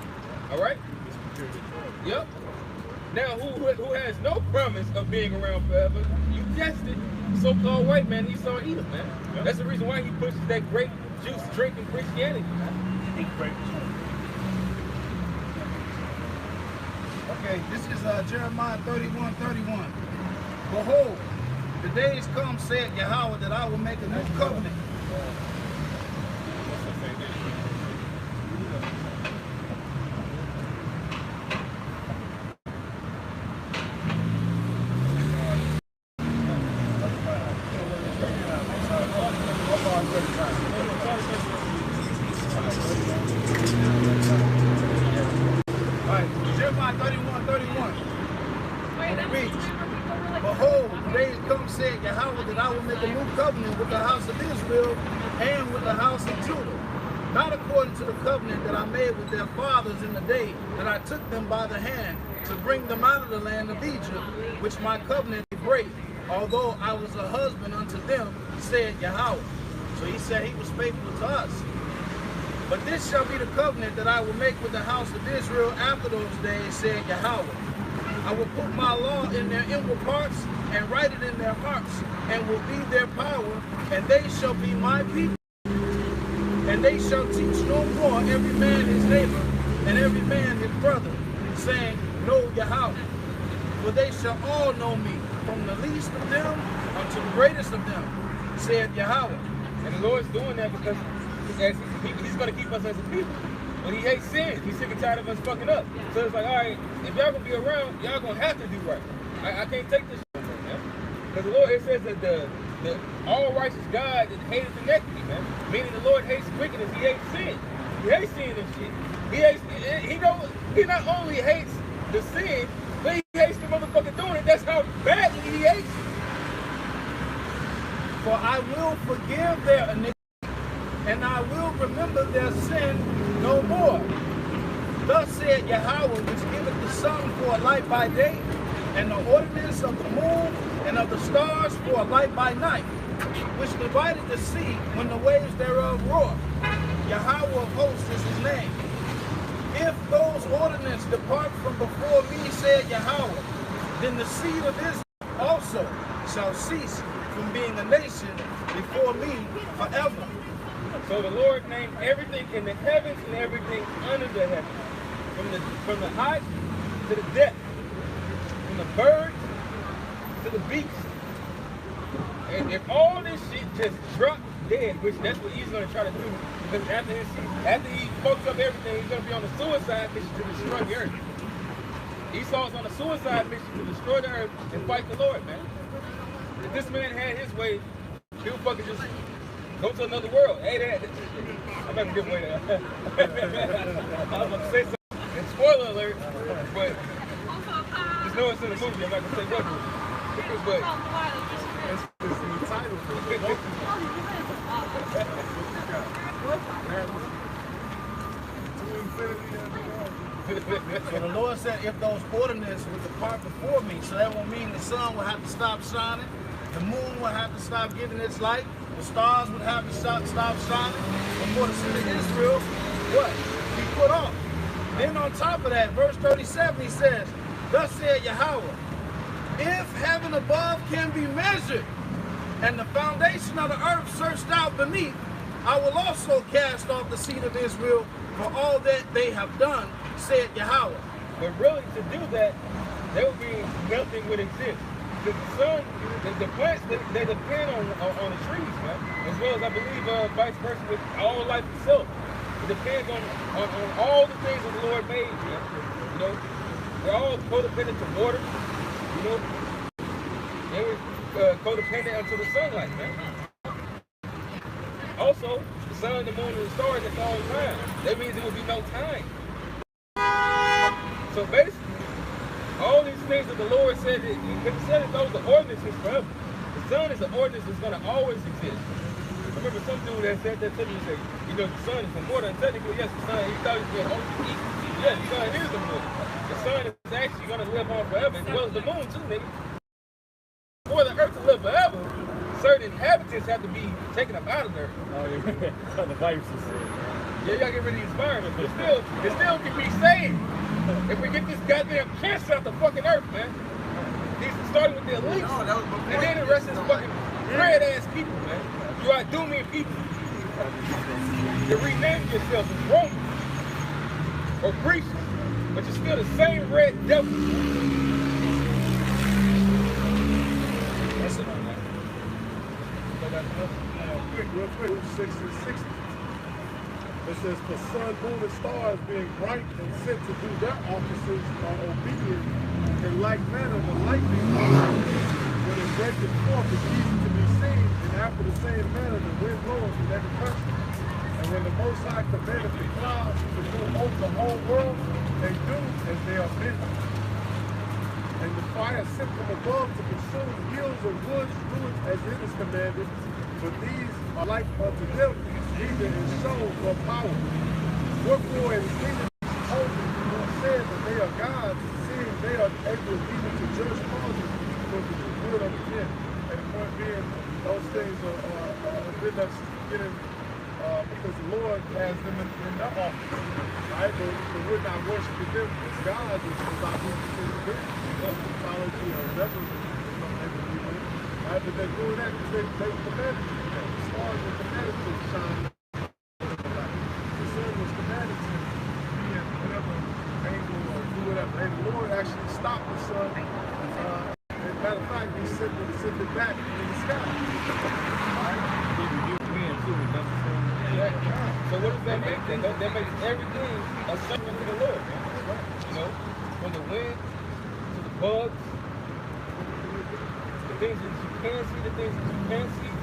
All right? Yep. Now, who has no promise of being around forever? You guessed it. So-called white man, Esau Edom, man. Yep. That's the reason why he pushes that grape juice drinking Christianity, man. Okay, this is Jeremiah 31:31. Behold, the days come, said Yahweh, that I will make a new covenant. Jeremiah 31:31. And it reads, behold, the days come, said Yahweh, that I will make a new covenant with the house of Israel and with the house of Judah, not according to the covenant that I made with their fathers in the day that I took them by the hand to bring them out of the land of Egypt, which my covenant they break, although I was a husband unto them, said Yahweh. So he said he was faithful to us. But this shall be the covenant that I will make with the house of Israel after those days, said Yahweh. I will put my law in their inward parts and write it in their hearts, and will be their power, and they shall be my people. And they shall teach no more every man his neighbor and every man his brother, saying, Know Yahweh. For they shall all know me, from the least of them unto the greatest of them, said Yahweh. And the Lord's doing that because he's going to keep us as a people. But he hates sin. He's sick and tired of us fucking up. So it's like, all right, if y'all going to be around, y'all going to have to do right. I can't take this shit, man. Because the Lord, it says that the all-righteous God that hates iniquity, man. Meaning the Lord hates wickedness. He hates sin. He hates sin and shit. He not only hates the sin, but he hates the motherfucker doing it. That's how badly he hates it. For I will forgive their iniquity, and I will remember their sin no more. Thus said Yahweh, which giveth the sun for a light by day, and the ordinance of the moon and of the stars for a light by night, which divided the sea when the waves thereof roar. Yahweh of hosts is his name. If those ordinances depart from before me, said Yahweh, then the seed of Israel also shall cease from being a nation before me forever. So the Lord named everything in the heavens and everything under the heavens. From the height to the depth. From the birds to the beast. And if all this shit just dropped dead, which that's what he's going to try to do, because after he fucks up everything, he's going to be on a suicide mission to destroy the earth. Esau's on a suicide mission to destroy the earth and fight the Lord, man. If this man had his way, he would fucking just go to another world. Hey, I'm not going to give away that. I was about to say something. And spoiler alert, but just know it's in the movie. I'm not going to say what movie. But It's in the title. So the Lord said, if those ordinances would depart before me, so that will mean the sun will have to stop shining, the moon will have to stop giving its light, the stars would have to stop shining, before the city of Israel, what? Be put off. Then on top of that, verse 37, he says, thus said Yahweh, if heaven above can be measured, and the foundation of the earth searched out beneath, I will also cast off the seed of Israel for all that they have done, said Yahweh. But really, to do that, there would be nothing would exist. The sun, the plants, they depend on the trees, man. As well as, I believe, vice versa with all life itself. It depends on all the things that the Lord made, man. You know, they're all codependent to water. You know, they were codependent unto the sunlight, man. Also, the sun, the moon, and the stars, that's all the time. That means there will be no time. So basically, all these things that the Lord said, because he said that those are ordinances forever. The sun is an ordinance that's going to always exist. remember some dude that said that to me, he said, you know, the sun is immortal. And technically, yes, the sun, he thought he was going to yeah, the sun is immortal. The sun is actually going to live on forever, as well as the moon, too, nigga. For the earth to live forever, certain inhabitants have to be taken up out of there. Oh, yeah. The viruses. Yeah, you gotta get rid of the environment, but it still can be saved if we get this goddamn cancer out the fucking earth, man. These starting with the elites, and then the rest is fucking red ass people, man. You are dooming people. You rename yourself as Romans or Greeks, but you're still the same red devil. That's it on that. Real quick, 6 and 60. It says, the sun, moon, and stars being bright and sent to do their offices are obedient. In like manner, the lightning, when it breaketh forth, is easy to be seen, and after the same manner, the wind blows in every country. And when the Most High commanded the clouds to go over the whole world, they do as they are bidden. And the fire sent from above to consume hills and woods, do it as it is commanded. But these are like unto them, neither in show nor power. Wherefore it is neither holy nor said that they are gods, seeing they are able even to judge causes for the good of men. And the point being, those things are been us getting because the Lord has them in their office. Right? But we're not worshiping them as gods, which is not who we should be. Mythology or whatever. Right? But they're doing that because they commanded to do that. The stars were commanded to shine. The sun was commanded to be at whatever angle or do whatever. And the Lord actually stopped the sun. As a matter of fact, he sent it back in the sky. Right? So what does that make then? That makes everything a something to the Lord, man. You know, from the wind to the bugs, the things that you can see, the things that you can't see.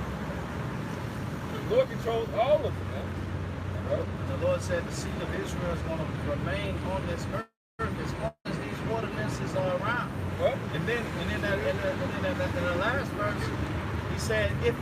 The Lord controls all of it, man. Right? The Lord said the seed of Israel is going to remain on this earth as long as these ordinances are around. What? And then in the last verse, he said, if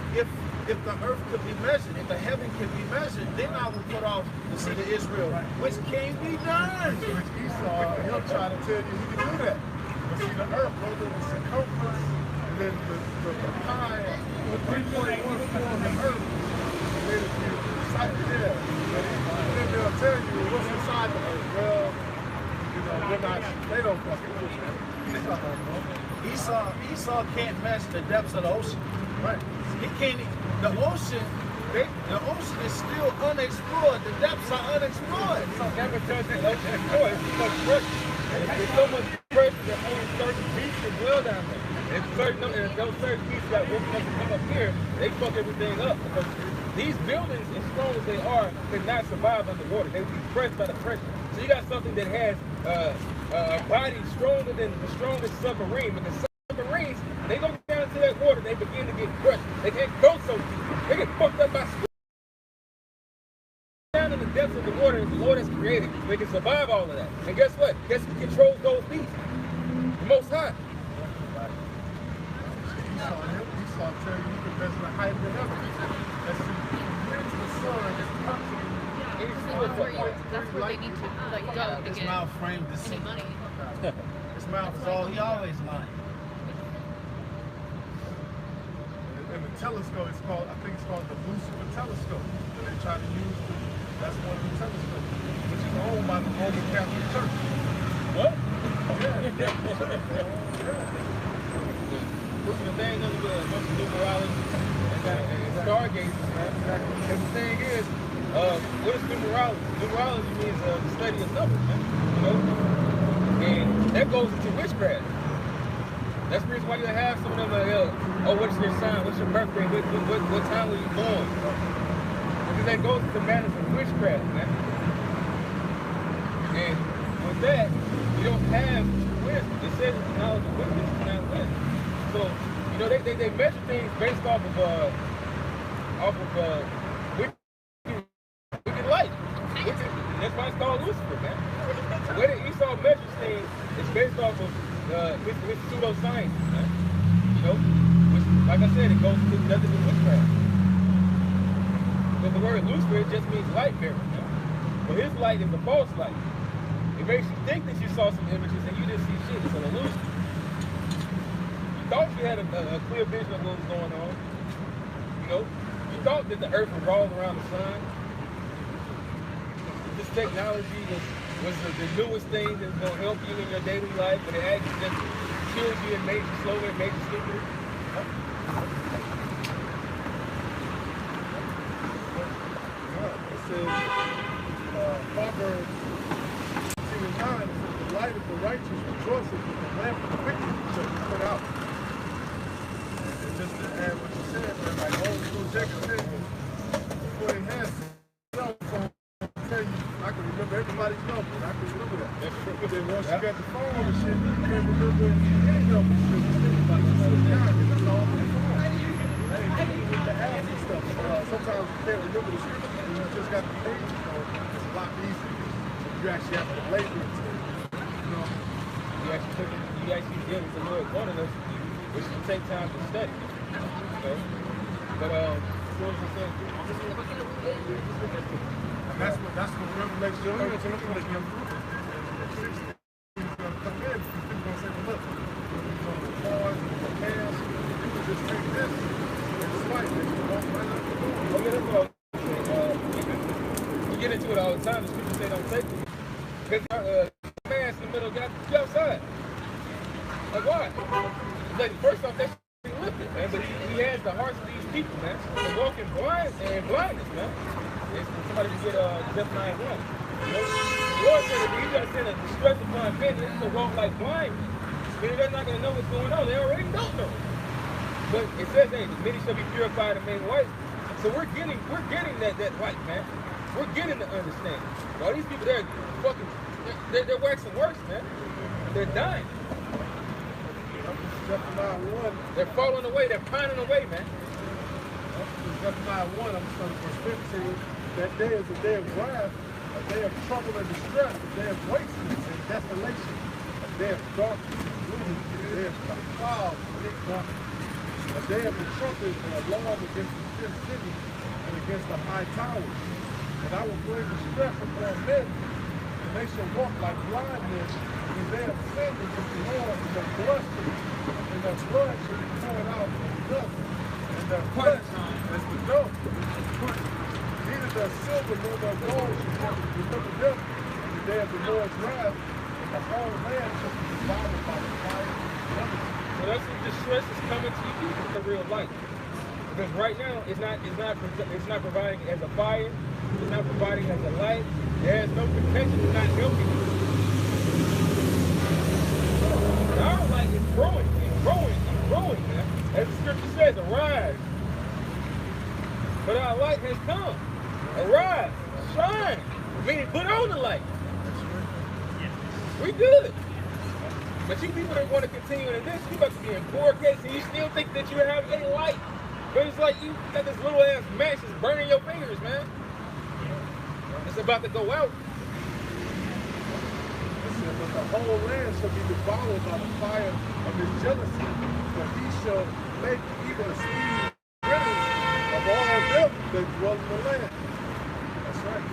the earth could be measured, if the heaven could be measured, then I will put off the seed of Israel, which can't be done. Which Esau, he'll try to tell you he can do that. But see, the earth goes in the circumference, and then the pi, the 3.14 on the earth, and then if you sight it there, and then they'll tell you what's inside the earth. Well, you know, we're not, they don't fucking know that. Esau can't measure the depths of the ocean. Right. He can't. The ocean is still unexplored. The depths are unexplored. Never touch that ocean before. It's too much pressure. There's so much pressure that only certain beasts can dwell down there. And those certain beasts got woken up to come up here, they fuck everything up. Because these buildings, as strong as they are, cannot survive underwater. They will be pressed by the pressure. So you got something that has a body stronger than the strongest submarine. But the submarines, they go down into that water, they begin to get crushed. They can't go so deep. They get fucked up by down in the depths of the water the Lord has created. They can survive all of that. And guess what? Guess who controls those beasts? The Most High. Esau tell you can measure the height of the heaven. That's to the sun. That's where they need to like go to His get mouth framed any deceit. money. His mouth is all, he always lying. And the telescope is called, I think it's called the Lucifer telescope. That they try to use. That's one of the telescopes, which is owned by the Roman Catholic Church. What? Yeah. The thing is a bunch of numerology and stargazers, man. And the thing is, what is numerology? Numerology means the study of numbers, man. You know? And that goes into witchcraft. That's the reason why you have some of them oh, what's your sign? What's your birthday? What time were you born? Because that goes into matters of witchcraft, man. And with that, you don't have wisdom. It says it's the knowledge of wisdom, it's not wisdom. So, you know, they measure things based off of wicked light. That's why it's called Lucifer, man. The way that Esau measures things is based off of his pseudoscience, man. You know, which, like I said, it goes to nothing but witchcraft. But the word Lucifer, it just means light bearer. But his light is a false light. It makes you think that you saw some images and you didn't see shit. It's an illusion. You thought you had a clear vision of what was going on. You know, you thought that the earth revolved around the sun. This technology was the newest thing that's going to help you in your daily life, but it actually just kills you and made you slower and made you stupider. It says, Proverbs 16:9, it says, the light of the righteous rejoices, but the lamp of the wicked shall be put out. And just to add what you said, man, like old school Jacob said, before they had cell phone, I tell you, I can remember everybody's number, and I can remember that. But then once you got the phone and shit, you can't remember any number. Everybody slows down, because it's all on the phone. With the apps and stuff. Sometimes you can't remember the shit. You just got the page, so it's a lot easier. You actually have to labor it. You know? You actually deal with the Lord wanting us, which you take time to study. Okay? But what was I saying? That's what Revelation 13 is going to come in. People going to say, well, look, the cars, the cans, people just take this. It's like they just walk right out the door. Okay, that's what I was saying. We get into it all the time. The people say don't take it. Because man's in the middle, get outside. Like, why? Like, first off, that's lifted, man. But he has the hearts of these people, man. They're walking blind and blindness, man. It's somebody can get just 9-1. You know? The Lord said that you got to send a distress upon men, they're going to walk like blind. Meaning they're not going to know what's going on. They already don't know. But it says, hey, the many shall be purified and made white. So we're getting that light, man. We're getting the understanding. All these people, they're fucking, they're waxing worse, man. They're dying. They're falling away. They're pining away, man. Zephaniah 1, I'm starting verse 15. That day is a day of wrath, a day of trouble and distress, a day of wasteness and desolation, a day of darkness and gloom, a day of clouds and thick darkness, a day of the trumpet and alarm against the fifth city and against the high towers. And I will bring distress upon men, and they shall walk like blind men, and they have sinned against the Lord, and their blood shall be poured out in the dust, and their flesh as the dough. Neither their silver nor their gold shall remember them in the day of the Lord's wrath, and the whole land shall be devoured by the fire of others. So that's what distress is coming to you with the real light. Because right now it's not providing as a fire, it's not providing as a light. There is no protection, it's not helping you. Our light is growing, man. As the scripture says, arise. But our light has come. Arise, shine. Meaning put on the light. We good. But you people that want to continue in this, you about to be in 4K, and you still think that you have a light. But it's like you got this little ass match that's burning your fingers, man. It's about to go out. But the whole land shall be devoured by the fire of his jealousy, for he shall make even a speedy riddance of all them that dwell in the land. That's right.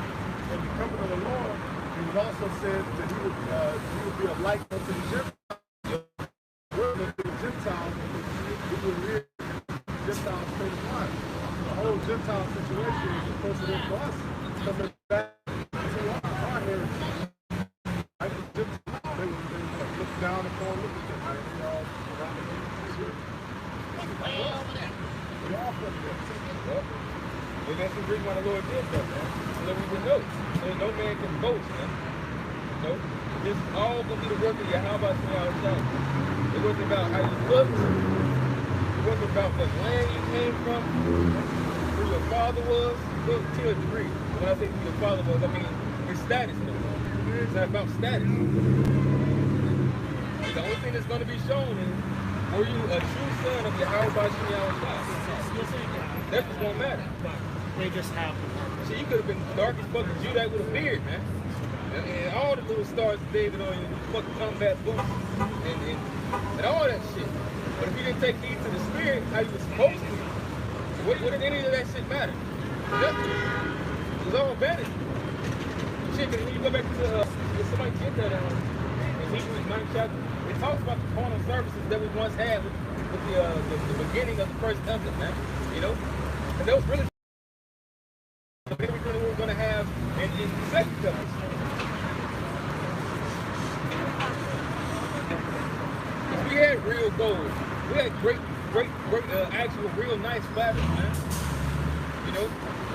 And the coming of the Lord, he also said that he would be a light unto the Gentiles. Word unto the Gentiles, he would rear Gentiles state of mind. The whole Gentile situation is supposed to be for us coming back to our heritage. I just they look down upon look at them, right? You know, around the world. We all from there. Yep. And that's the reason why the Lord did that, man. So that we would know. So no man can boast, man. You know? This is all gonna be the work of your how about you outside. It wasn't about how you looked. It wasn't about what land you came from, who your father was. Well, to a degree. When I say who your father was, I mean his status. It's not about status. The only thing that's going to be shown is, were you a true son of Yahweh That's what's going to matter. They just have the work. See, you could have been dark as fucking Judite with a beard, man. And all the little stars of David on your fucking combat boots and all that shit. But if you didn't take heed to the spirit, how you were supposed to, what did any of that shit matter? It's all vanity. Shit, when you go back to somebody get that in Hebrews 9th chapter, it talks about the carnal services that we once had with the beginning of the first covenant, man. You know? And that was really everything we were going to have in the second covenant. We had real gold. We had great, actual, real nice fabric, man. You know?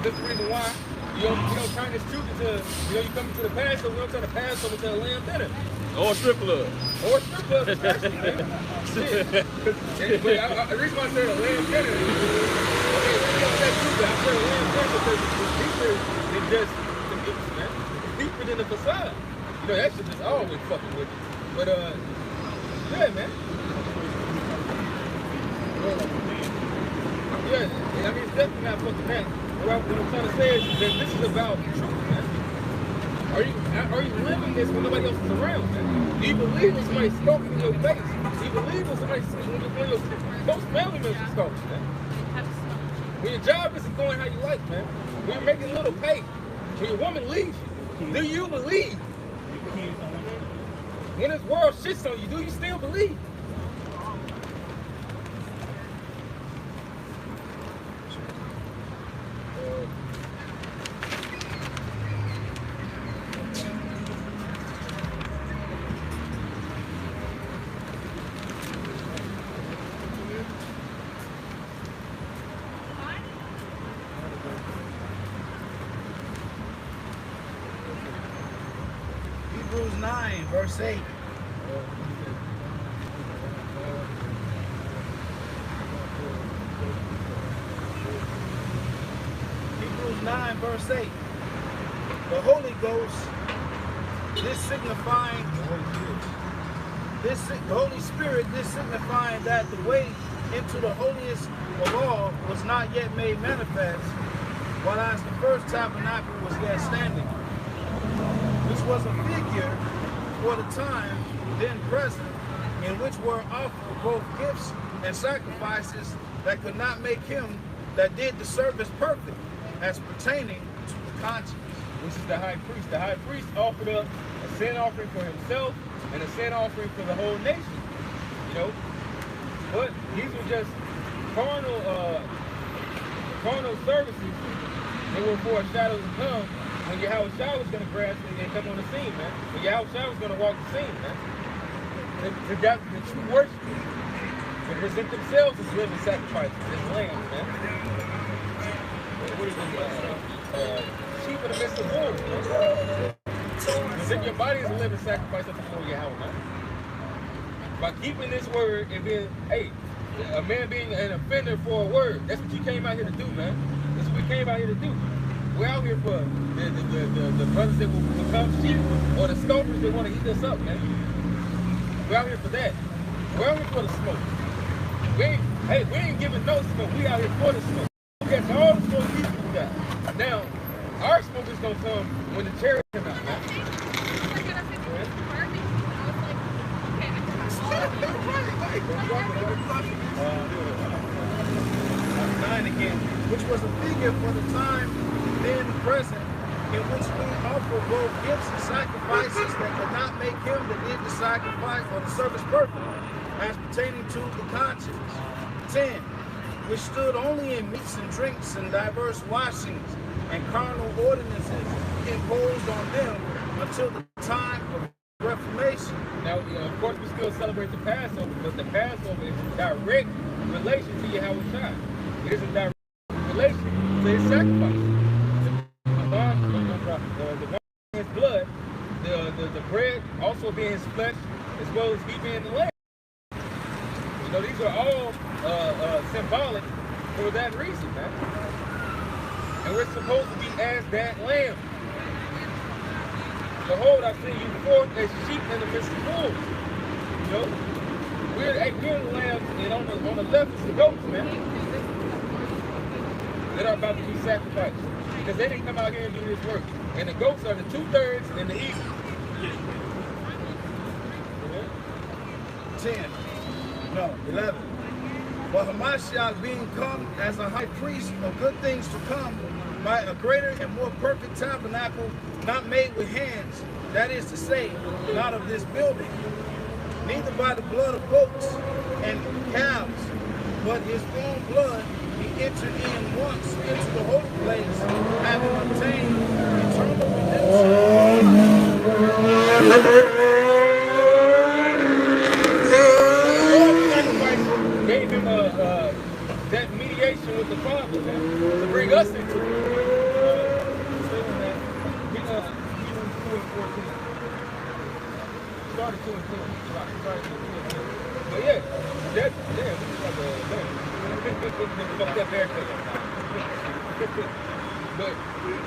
That's the reason why you don't turn this truth into, you come into the Passover, we don't turn the Passover into a lamb dinner. Or strip club. Or strip club, especially, man. Shit. But the reason why I said a lamb dinner, okay, we don't say truth, but I said a lamb dinner because it's deeper than just the meats, man. It's deeper than the facade. You know, that shit just always fucking with you. But, yeah, man. Yeah, I mean, it's definitely not fucking that. What I'm trying to say is that this is about truth, man. Are you living this when nobody else is around, man? Do you believe when somebody's stalking in your face? Do you believe when when your most family members are stalking, man? When your job isn't going how you like, man. When you're making little pay. When your woman leaves you. Do you believe? When this world shits on you, do you still believe? Hebrews 9, verse 8. Hebrews 9, verse 8. The Holy Ghost, the Holy Spirit, this signifying that the way into the holiest of all was not yet made manifest, while as the first tabernacle was yet standing, which was a figure for the time then present, in which were offered both gifts and sacrifices that could not make him that did the service perfect, as pertaining to the conscience. Which is the high priest. The high priest offered up a sin offering for himself and a sin offering for the whole nation. You know? But these were just carnal services that were for a shadow to come when Yahweh Shah was going to grasp and come on the scene, man. When Yahweh Shah was going to walk the scene, man. To the true worshipers. To present themselves as living sacrifices, as lambs, man. What is it? Sheep in the midst of wolves, man. Present your body as a living sacrifice before Yahweh, man. By keeping this word and being, hey, a man being an offender for a word, that's what you came out here to do, man. That's what we came out here to do. We're out here for the brothers that will become sheep or the sculptors that want to eat us up, man. We're out here for that. We're out here for the smoke. We ain't giving no smoke. We out here for the smoke. We got all the smoke these people got. Now, our smoke is going to come when the chariots come out, man. Again, which was a figure for the time then present, in which we offer both gifts and sacrifices that could not make him that did the sacrifice or the service perfect, as pertaining to the conscience. 10. Which stood only in meats and drinks and diverse washings and carnal ordinances imposed on them until the time of Reformation. Now, of course, we still celebrate the Passover, but the Passover is in direct relation to Yahweh Shai. It is in direct relation to his sacrifice. The wine being his blood, the bread also being his flesh, as well as he being the lamb. You know, these are all symbolic for that reason, man. And we're supposed to be as that lamb. Behold, I've seen you forth as sheep in the midst of wolves. You know, we're the lambs, and on the left is the goats, man, that are about to be sacrificed. Because they didn't come out here and do this work. And the goats are the 2/3 and the eagle. 10. No, 11. But Hamashiach being come as a high priest of good things to come by a greater and more perfect tabernacle, not made with hands, that is to say, not of this building, neither by the blood of goats and calves, but his own blood, he entered in once into the holy place, having obtained eternal redemption. Gave him that mediation with the Father, man, to bring us into it. He's 2 and 14. Started 2 and 10. Started 2 and 10. But yeah, that fuck that haircut. But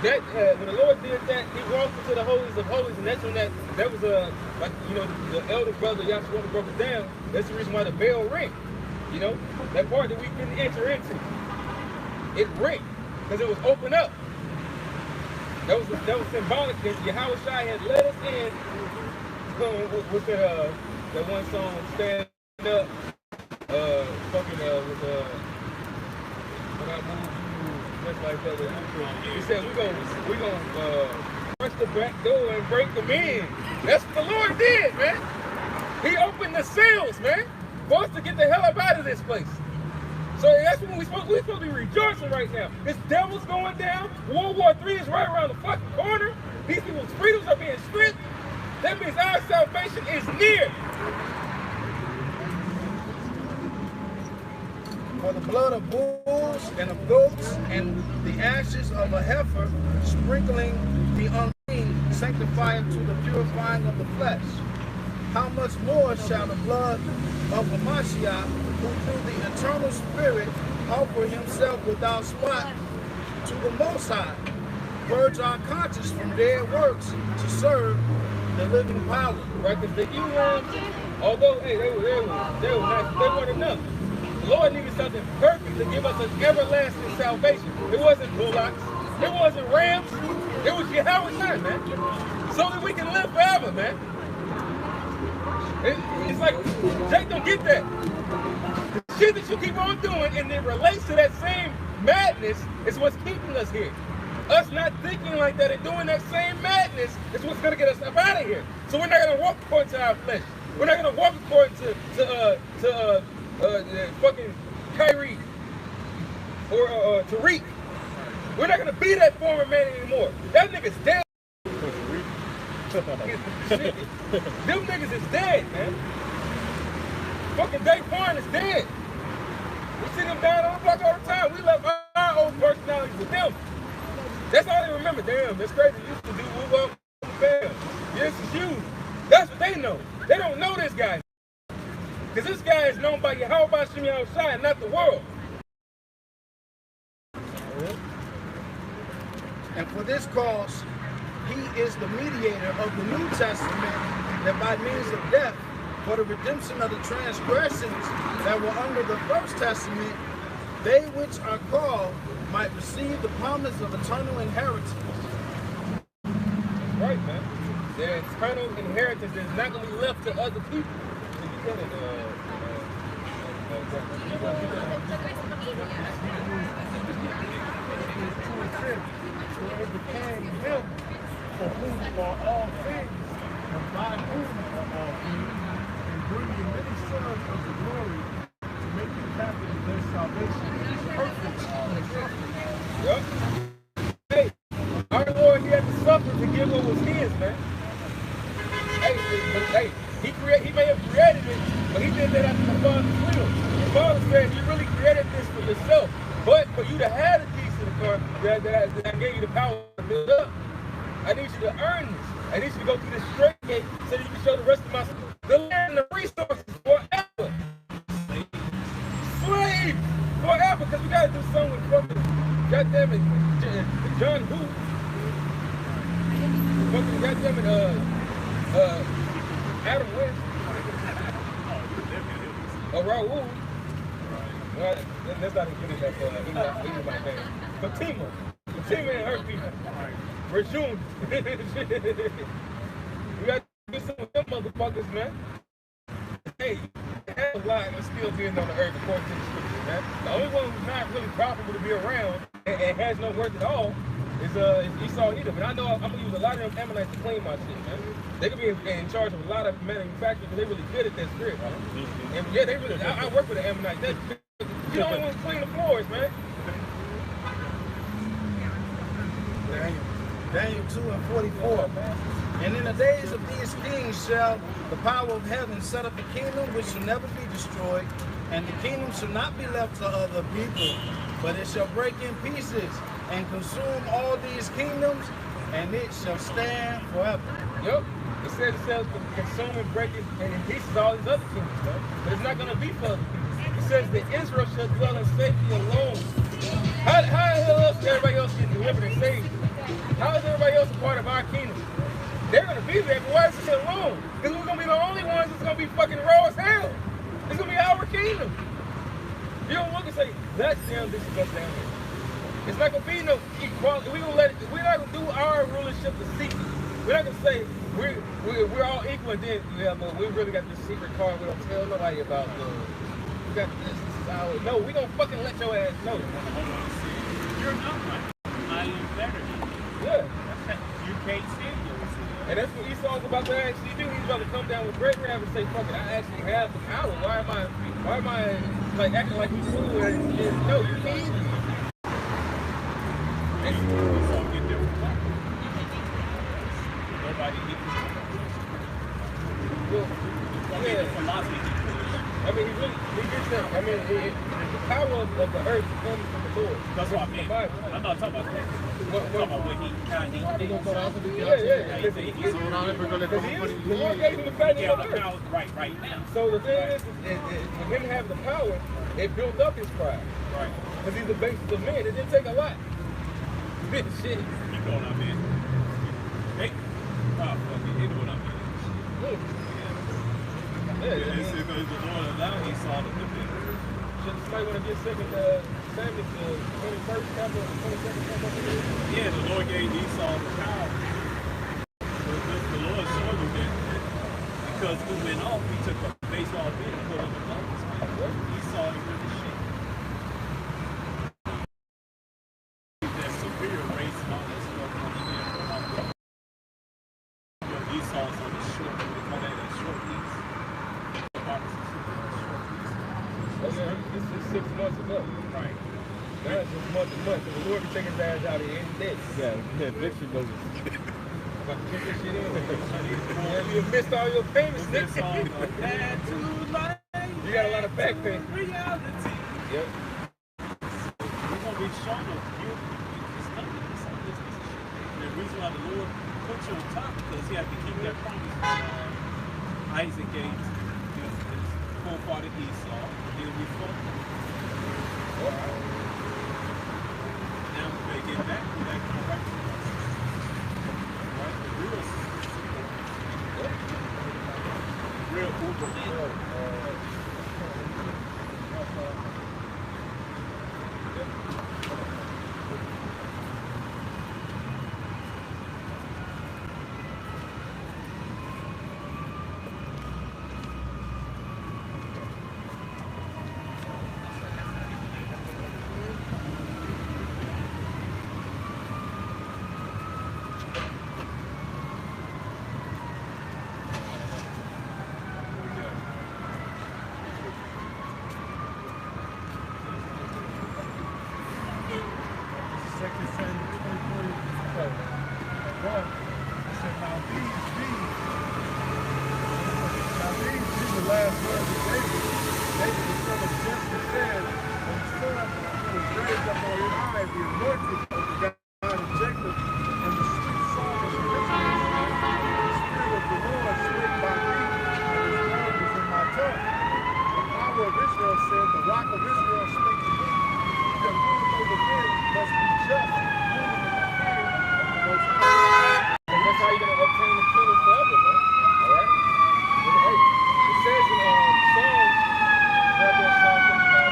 that when the Lord did that, he walked into the holies of holies, and that's when that was like, you know, the elder brother Yahshua broke it down. That's the reason why the bell rang. You know, that part that we couldn't enter into, it rang because it was open up. That was symbolic that Yahweh Shai had led us in. With that one song, Stand Up, fucking with when I move you, just like that. He said we gonna punch the back door and break them in. That's what the Lord did, man. He opened the seals, man, for us to get the hell up out of this place. So that's when we're supposed to be rejoicing right now. This devil's going down. World War III is right around the fucking corner. These people's freedoms are being stripped. That means our salvation is near. For the blood of bulls and of goats and the ashes of a heifer, sprinkling the unclean, sanctify it to the purifying of the flesh. How much more shall the blood of Hamashiach, who through the eternal Spirit offer himself without spot to the Most High, purge our conscience from dead works to serve the living power. Right, because the Ewoks, although hey, they were nice, they weren't enough. The Lord needed something perfect to give us an everlasting salvation. It wasn't bullocks, it wasn't rams, it was Yahweh Shai, man. So that we can live forever, man. It's like Jake don't get that. The shit that you keep on doing and it relates to that same madness is what's keeping us here. Us not thinking like that and doing that same madness is what's gonna get us up out of here. So we're not gonna walk according to our flesh. We're not gonna walk according to fucking Kyrie or Tariq. We're not gonna be that former man anymore. That nigga's dead. Them niggas is dead, man. Fucking Dayquan is dead. We see them down on the block all the time. We left our old personalities with them. That's all they remember. Damn, that's crazy. You used to do woo up, bam. Yes, it's you. That's what they know. They don't know this guy. Because this guy is known by Yahweh Shem Shai and not the world. And for this cause, he is the mediator of the New Testament, that by means of death, for the redemption of the transgressions that were under the First Testament, they which are called might receive the promise of eternal inheritance. Right, man. The eternal inheritance is not going to be left to other people. For it became him for whom are all things, and by whom are all things, and bringing many sons of the glory to make the captain of their salvation perfect and suffering. Yep. Hey, our Lord, he had to suffer to give what was his, man. Hey, he may have created it, but he did that after the Father's will. The Father said, you really created this for yourself, but for you to have the keys to the car that I gave you the power to build up, I need you to earn this. I need you to go through this straight gate so that you can show the rest of my the land and the resources forever. Slave forever, because we gotta do something with fucking goddamn it, John who? Fucking goddamn it, Adam West. Oh, Raul. Well, let's not even get that for my name. Fatima and her people. Rajun. We got to do something with them motherfuckers, man. Hey, hell of a lot of still being on the earth according to the scripture. man. The only one who's not really profitable to be around and has no worth at all is Esau and Edom. And I know I'm gonna use a lot of them Ammonites to clean my shit, man. They could be in charge of a lot of manufacturers because they really good at that script, man. And yeah, they really. I work with the Ammonites. You don't want to clean the floors, man. Daniel 2:44. And in the days of these kings shall the power of heaven set up a kingdom which shall never be destroyed, and the kingdom shall not be left to other people, but it shall break in pieces and consume all these kingdoms, and it shall stand forever. Yep. It says it shall consume and break in pieces all these other kingdoms, man. But it's not going to be for other people. It says that Israel shall dwell in safety alone. How the hell else is everybody else getting delivered and saved? How is everybody else a part of our kingdom? They're going to be there, but why is it alone? Because we're going to be the only ones that's going to be fucking raw as hell. It's going to be our kingdom. You don't look and say, that's them, this is us down here. It's not going to be no equality. We're not going to do our rulership the secret. We're not going to say we're all equal and then, yeah, but we really got this secret card we don't tell nobody about. We got this is our. No, we don't fucking let your ass know. You're not right. I am better than you. Yeah. You can't stand yourself. And that's what Esau's about to actually do. He's about to come down with great wrath and say, fuck it, I actually have the power. Why am I like acting like he's cool? No, you can't. It's all get different. Nobody equals. Well, yeah. The philosophy. I mean, he gets that. I mean, the power of the earth comes from the Lord. That's what I mean. I'm not talking about that. I'm talking about what he kind of did. Yeah. Because the Lord gave him the fatness of the earth. Right now. So the thing is, for him to have the power, it built up his pride. Right. Because he's the basis of man. It didn't take a lot. Shit. You know what I mean? Hey, fuck it. You know what I mean? Yeah. It's because the Lord allowed Esau to live there. Somebody want to get second Samuel to 21st chapter, 22nd chapter. Yeah, the Lord gave Esau the power. But the Lord showed him that because we went off, we took a baseball bit and put him in numbers. Esau ain't really shit. That superior race and all that stuff coming in from our brother. Esau's on the short, they call that a short piece. It's 6 months ago. Right. Now it's just month to month. The Lord be taking his ass out of here any day. Yeah, victory goes. About to put this shit in. Yeah, you missed all your payments, Nick. This song, bad to life. You got a lot of back pay. Reality. Yep. We're going to be showing them you. It's nothing. It's not this shit. The reason why the Lord put you on top because he had to keep that promise. Isaac gave his forefather Esau. He'll be full. Now we better get back to that correct. Right? The real uber. Second Samuel 24. It said, now these be the last words of David. David, the son of Jesse, said, when the sun was raised up on high, the anointed of the God of Jacob, and the sweet song of the Israelites, the Spirit of the Lord spake by me, and his word was in my tongue. The power of Israel said, the rock of Israel spake to me. The rules over men must be just, ruling in the fear of the Most High. And that's how you're going to obtain the kingdom forever, man. All right? Hey, it says in Psalms, right there, Psalm 55,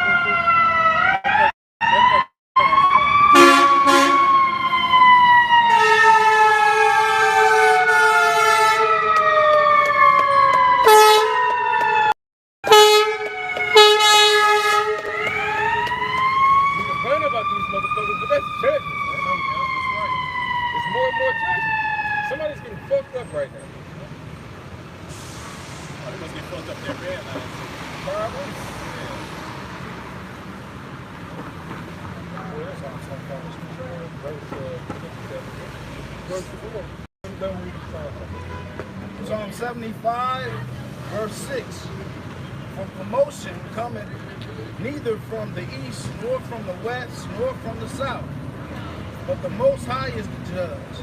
out these motherfuckers, but that's judgment, man. That's right. It's more and more judgment. Somebody's getting fucked up right now. Oh, they must get fucked up their bed now. Probably. Psalm 75, verse 6. For promotion cometh neither from the east, nor from the west, nor from the south. But the Most High is the judge.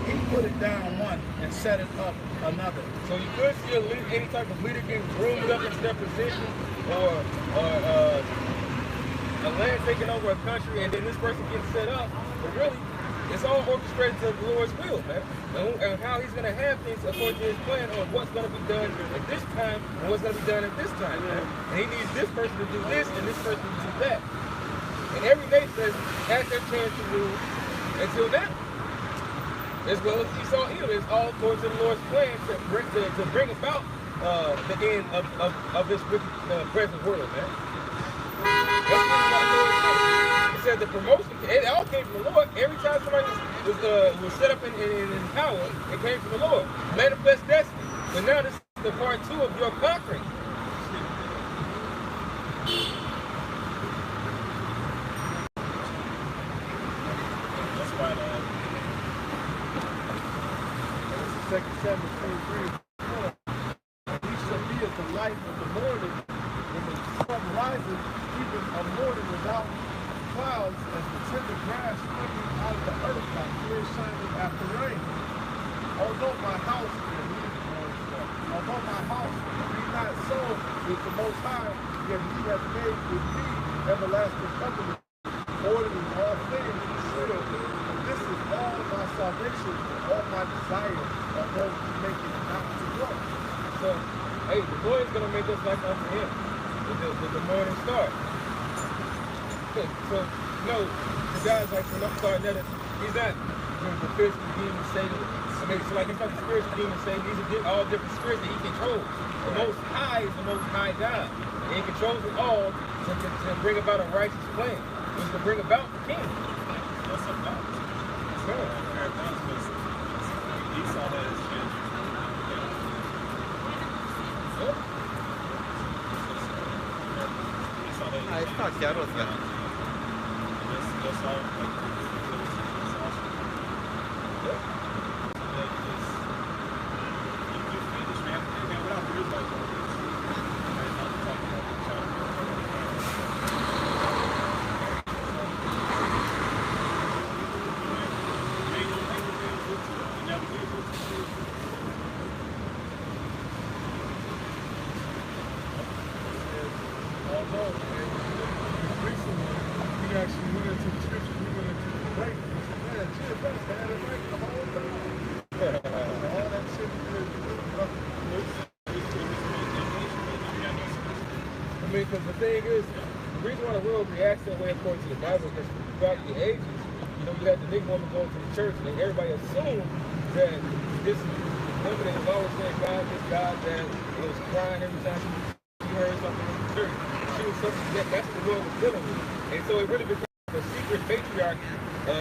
He put it down one and set it up another. So you could see any type of leader getting groomed up into their position, or a land taking over a country, and then this person gets set up. But really, it's all orchestrated to the Lord's will, man. And how he's going to have things according to his plan on what's going to be done at this time and what's going to be done at this time, man. And he needs this person to do this and this person to do that. And every nation has their chance to rule until now. As well as Esau Edom, it's all according to the Lord's plan to bring about the end of this wicked present world, man. That's what he said the promotion, it all came from the Lord. Every time somebody was set up in power, it came from the Lord. Manifest destiny. But now this is the part 2 of your conquering. That's why Second Samuel 23. He shall be as the light of the morning when the sun rises, even a morning without clouds, as the tender grass springing out of the earth by clear shining after rain. Although my house be not so with the Most High, yet he hath made with me everlasting covenant, ordering all things still. And this is all my salvation, all my desire, of those who make it not to work. So, hey, the Lord is going to make us like unto him with the morning star. So, no, the guy's like, when I'm starting that, he's not the physical demon Satan. I mean, so like, it's not the spiritual demon Satan. These are all different spirits that he controls. The Most High is the Most High God. And he controls it all to bring about a righteous plan, which is to bring about the kingdom. that's a fact. Esau had his chance. It's not Carlos, man. That's all. Because the thing is, the reason why the world reacts that way according to the Bible is throughout the ages, you know, you had the big woman going to the church, and everybody assumed that this woman that was always saying God, this God, that it was crying every time she heard something in the church. She was something that's what the world was dealing with. And so it really became a secret patriarchy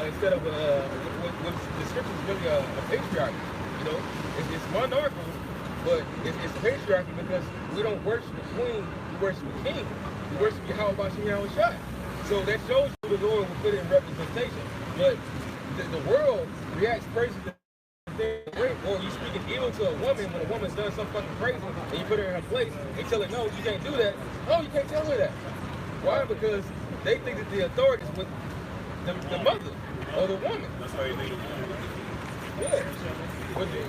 instead of what the scripture is really a patriarchy. You know, it's monarchical, but it's patriarchy because we don't worship the queen. We worship the king. We worship Yahweh Shai. So that shows you the Lord will put in representation. But the world reacts crazy to things, or you speaking evil to a woman when a woman's done something fucking crazy and you put her in her place and you tell her, no, you can't do that. No, you can't tell her that. Why? Because they think that the authority is with the mother or the woman. That's why they need a woman. Yeah.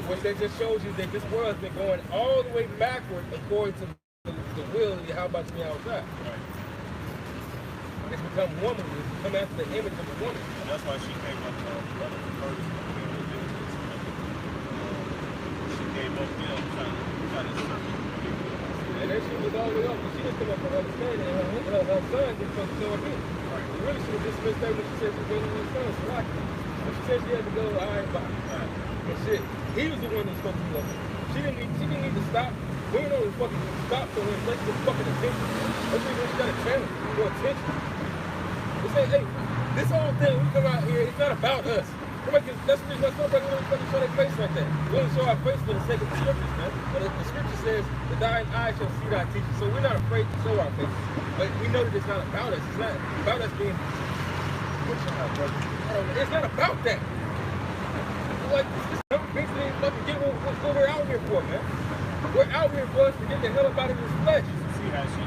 Which that just shows you that this world has been going all the way backward according to the will of Yahweh outside. Right. It's become woman. It's become after the image of a woman. And that's why she came up first. She came up, you know, trying to and then she was all the way up, but she didn't come up with understanding, and her son didn't come to come in. You really should have dismissed her when she said she was bringing her son, Salaki. When she said she had to go, all right, bye. And shit, he was the one that was supposed to be up. She didn't need to stop. Women don't fucking stop for when they fucking attention. That's the reason she got a channel for attention. They say, hey, this whole thing, we come out here, it's not about us. That's the reason why somebody don't fucking show their face like that. We don't show our face for the sake of the scriptures, man. But the scripture says, the thine eye shall see thy teacher. So we're not afraid to show our faces. But we know that it's not about us. It's not about us being... It's not about that. Like, this basically ain't fucking get what we're out here for, man. We're out here for us to get the hell up out of this flesh. See how she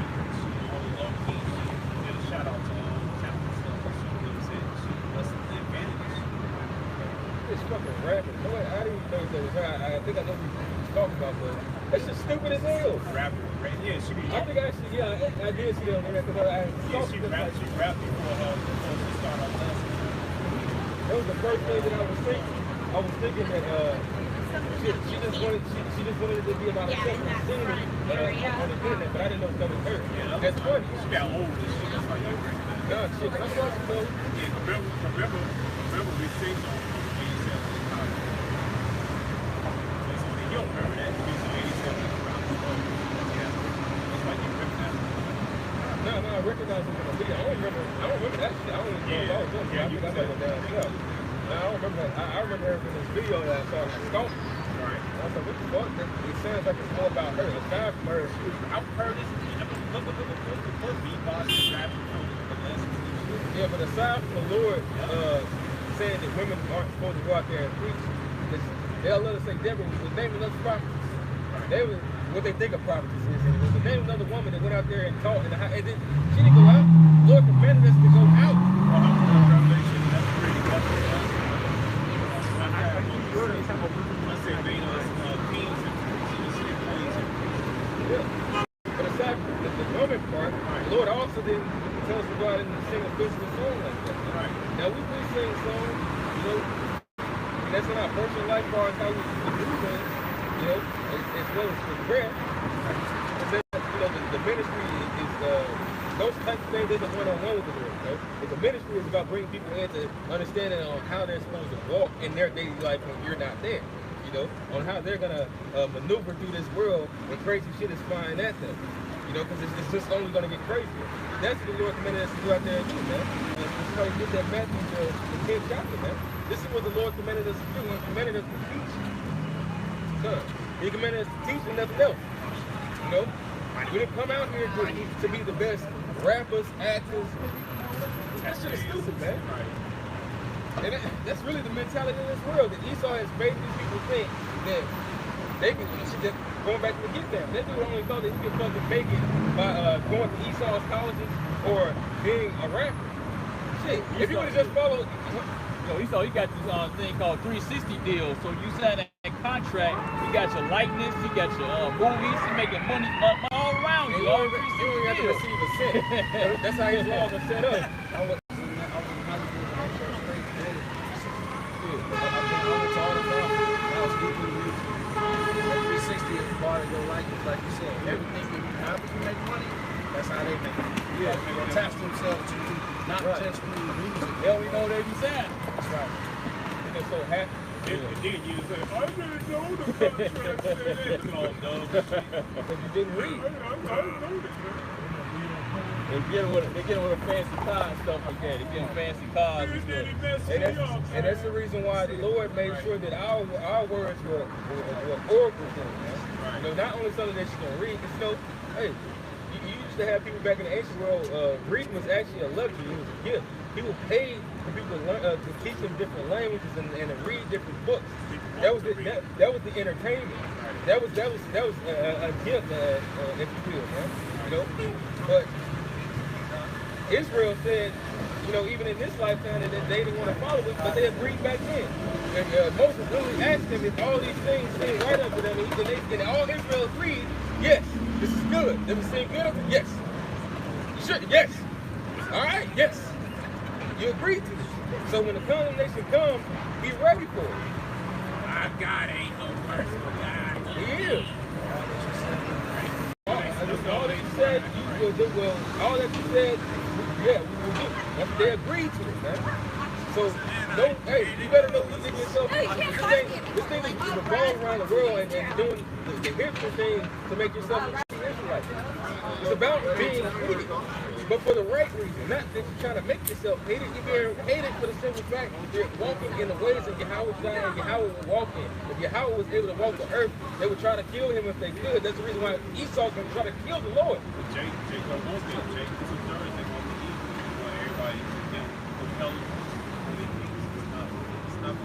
only low-key, she did a shout-out to Captain Stuff. She really said she wasn't the advantage. It's fucking rapping. No, I didn't even know that was her. I think I know what you're talking about, but that's just stupid as hell. Rapper, right? Yeah, she be. I think actually, yeah, I did see that on there because I she rapped before she started her lesson. That was the first thing that I was thinking. I was thinking that she just wanted it to be about a separate scenery on the internet, but I didn't know that was her. Yeah, that's funny. She got old and shit. That's why you right now. Nah, shit, when I saw some though. Yeah, remember we sing on you don't remember that. You was on 87 around the world. Yeah. That's why you remember that. No, I recognize it from the video. I don't remember that shit. I don't even know what I was doing. I think I got it down. Yeah. No, I don't remember that. I remember her from this video that I saw on Stomp. Right. I was like, what the fuck? It sounds like it's more about her. Aside from her, I've heard this. Look, beatbox and rapping from the lessons and shit. yeah, but aside from the Lord saying that women aren't supposed to go out there and preach, they'll let us say, Deborah was naming us prophets. They was what they think a prophetess is. And it was the name of another woman that went out there and taught. And then she didn't go out. The Lord commanded us to go out. Revelation, that's pretty good. I say made us kings and priests and queens and priests. Yeah. But aside from the woman part, the Lord also didn't tell us to go out and sing a physical song like that. Right. Now we sing songs, you know, and that's in our personal life as far as how we do things, you know, as well as for prayer. And then, you know, the ministry is those types of things isn't one-on-one with the Lord. You know? The ministry is about bringing people into understanding on how they're supposed to walk in their daily life when you're not there. You know, on how they're gonna maneuver through this world when crazy shit is flying at them. You know, because it's just only gonna get crazier. That's what the Lord commanded us to go out there and do, man. And this is how he did that Matthew the 10th chapter, man. This is what the Lord commanded us to do. He commanded us to teach. He commanded us to teach and nothing else. You know, we didn't come out here to be the best rappers, actors. That shit is stupid, man. And that's really the mentality in this world. That Esau has made these people think that they can just going back to the get down. That dude only thought that he could fucking make it by going to Esau's colleges or being a rapper. Shit, if you would have just followed. So Esau, you got this thing called 360 deal. So you sign that contract, you got your likeness, you got your movies, you making money all around you. All You don't have to receive a cent. That's how his laws are set up. Like you said, everything, however you make money, that's how they make it. Yeah, they attach themselves to you, not just through music. They only know they be sad. That's right. And they're so happy. And then you say, I didn't know the contract said that. No, Because you didn't read. I didn't know this, man. They get with a fancy car and stuff like that. They get fancy cars and stuff. And that's the reason why the Lord made sure that our words were oracles in it, man. You know, not only something that you can read, because, you know, hey, you used to have people back in the ancient world, reading was actually a luxury, it was a gift. People paid for people to learn, to teach them different languages and to read different books. That was the entertainment. That was a gift, if you will, man. You know, but Israel said, you know, even in this lifetime, that they didn't want to follow it, but they agreed back then. And Moses really asked them if all these things seemed right up to them, and all Israel agreed, yes, this is good. Does it seem good? Yes. Sure, yes. All right, yes. You agreed to it. So when the condemnation comes, be ready for it. My God ain't no personal God. He is. All that you said, you will do. Well, all that you said, yeah, we will do. They agreed to it, man. So, hey, you better know what you yourself. This thing is revolving around the world and doing the hypocrite thing to make yourself a Israelite. right. It's about being hated, but for the right reason, not that you're trying to make yourself hated. You're being hated for the simple fact that you're walking in the ways of Yahweh and Yahweh will walk in. If Yahweh was able to walk the earth, they would try to kill him if they could. That's the reason why Esau's going to try to kill the Lord. Jacob won't be. Jacob 2/3 they want to eat. Well, everybody compelled to it's not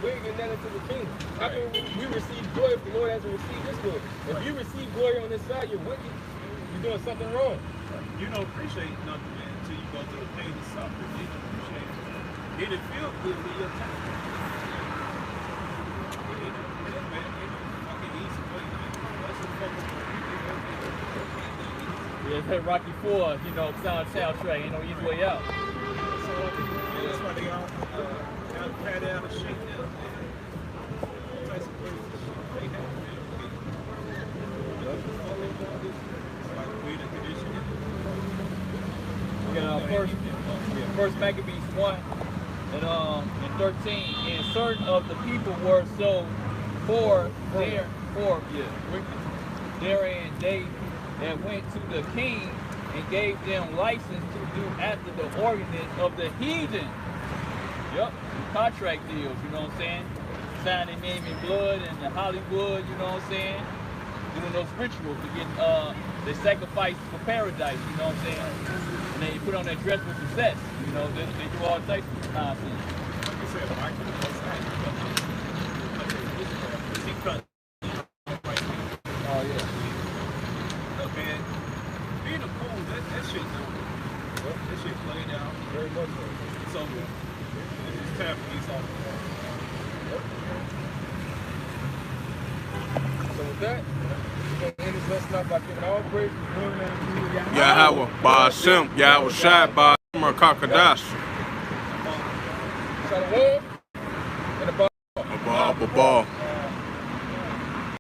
we ain't getting that into the kingdom. How can we receive glory if the Lord hasn't received this glory? If you receive glory on this side, you're wicked. You're doing something wrong. You don't appreciate nothing, man, until you go through the pain and suffering. You don't appreciate it. It didn't feel good when you're attacked. It ain't fucking easy way, man. That's what fucking Yeah, it's like Rocky IV, you know, soundtrack, ain't no easy way out. that's why they all got pat out of shape now, man. All types of crazy shit they have, man. It's like we the condition. We got first Maccabees 1 and 13. And certain of the people were so poor therein they that went to the king and gave them license to do after the ordinance of the heathen. Yep, contract deals, you know what I'm saying? Signing name in blood and the Hollywood, you know what I'm saying? Doing those rituals to get they sacrifice for paradise, you know what I'm saying? And they put on their dress for success, you know, they do all types of nonsense. Like you said, Michael, he cut. Oh yeah. Look, man, being a fool, that shit done. That shit played out. Very much so. It's over. It's time for these off. So with that, we're going to end this lesson off by giving all praise to the Lord and Yahweh, Ba'ashem, Yahweh Shai, Ba'ashem, Kakadash. Shalom and a ball. A ball.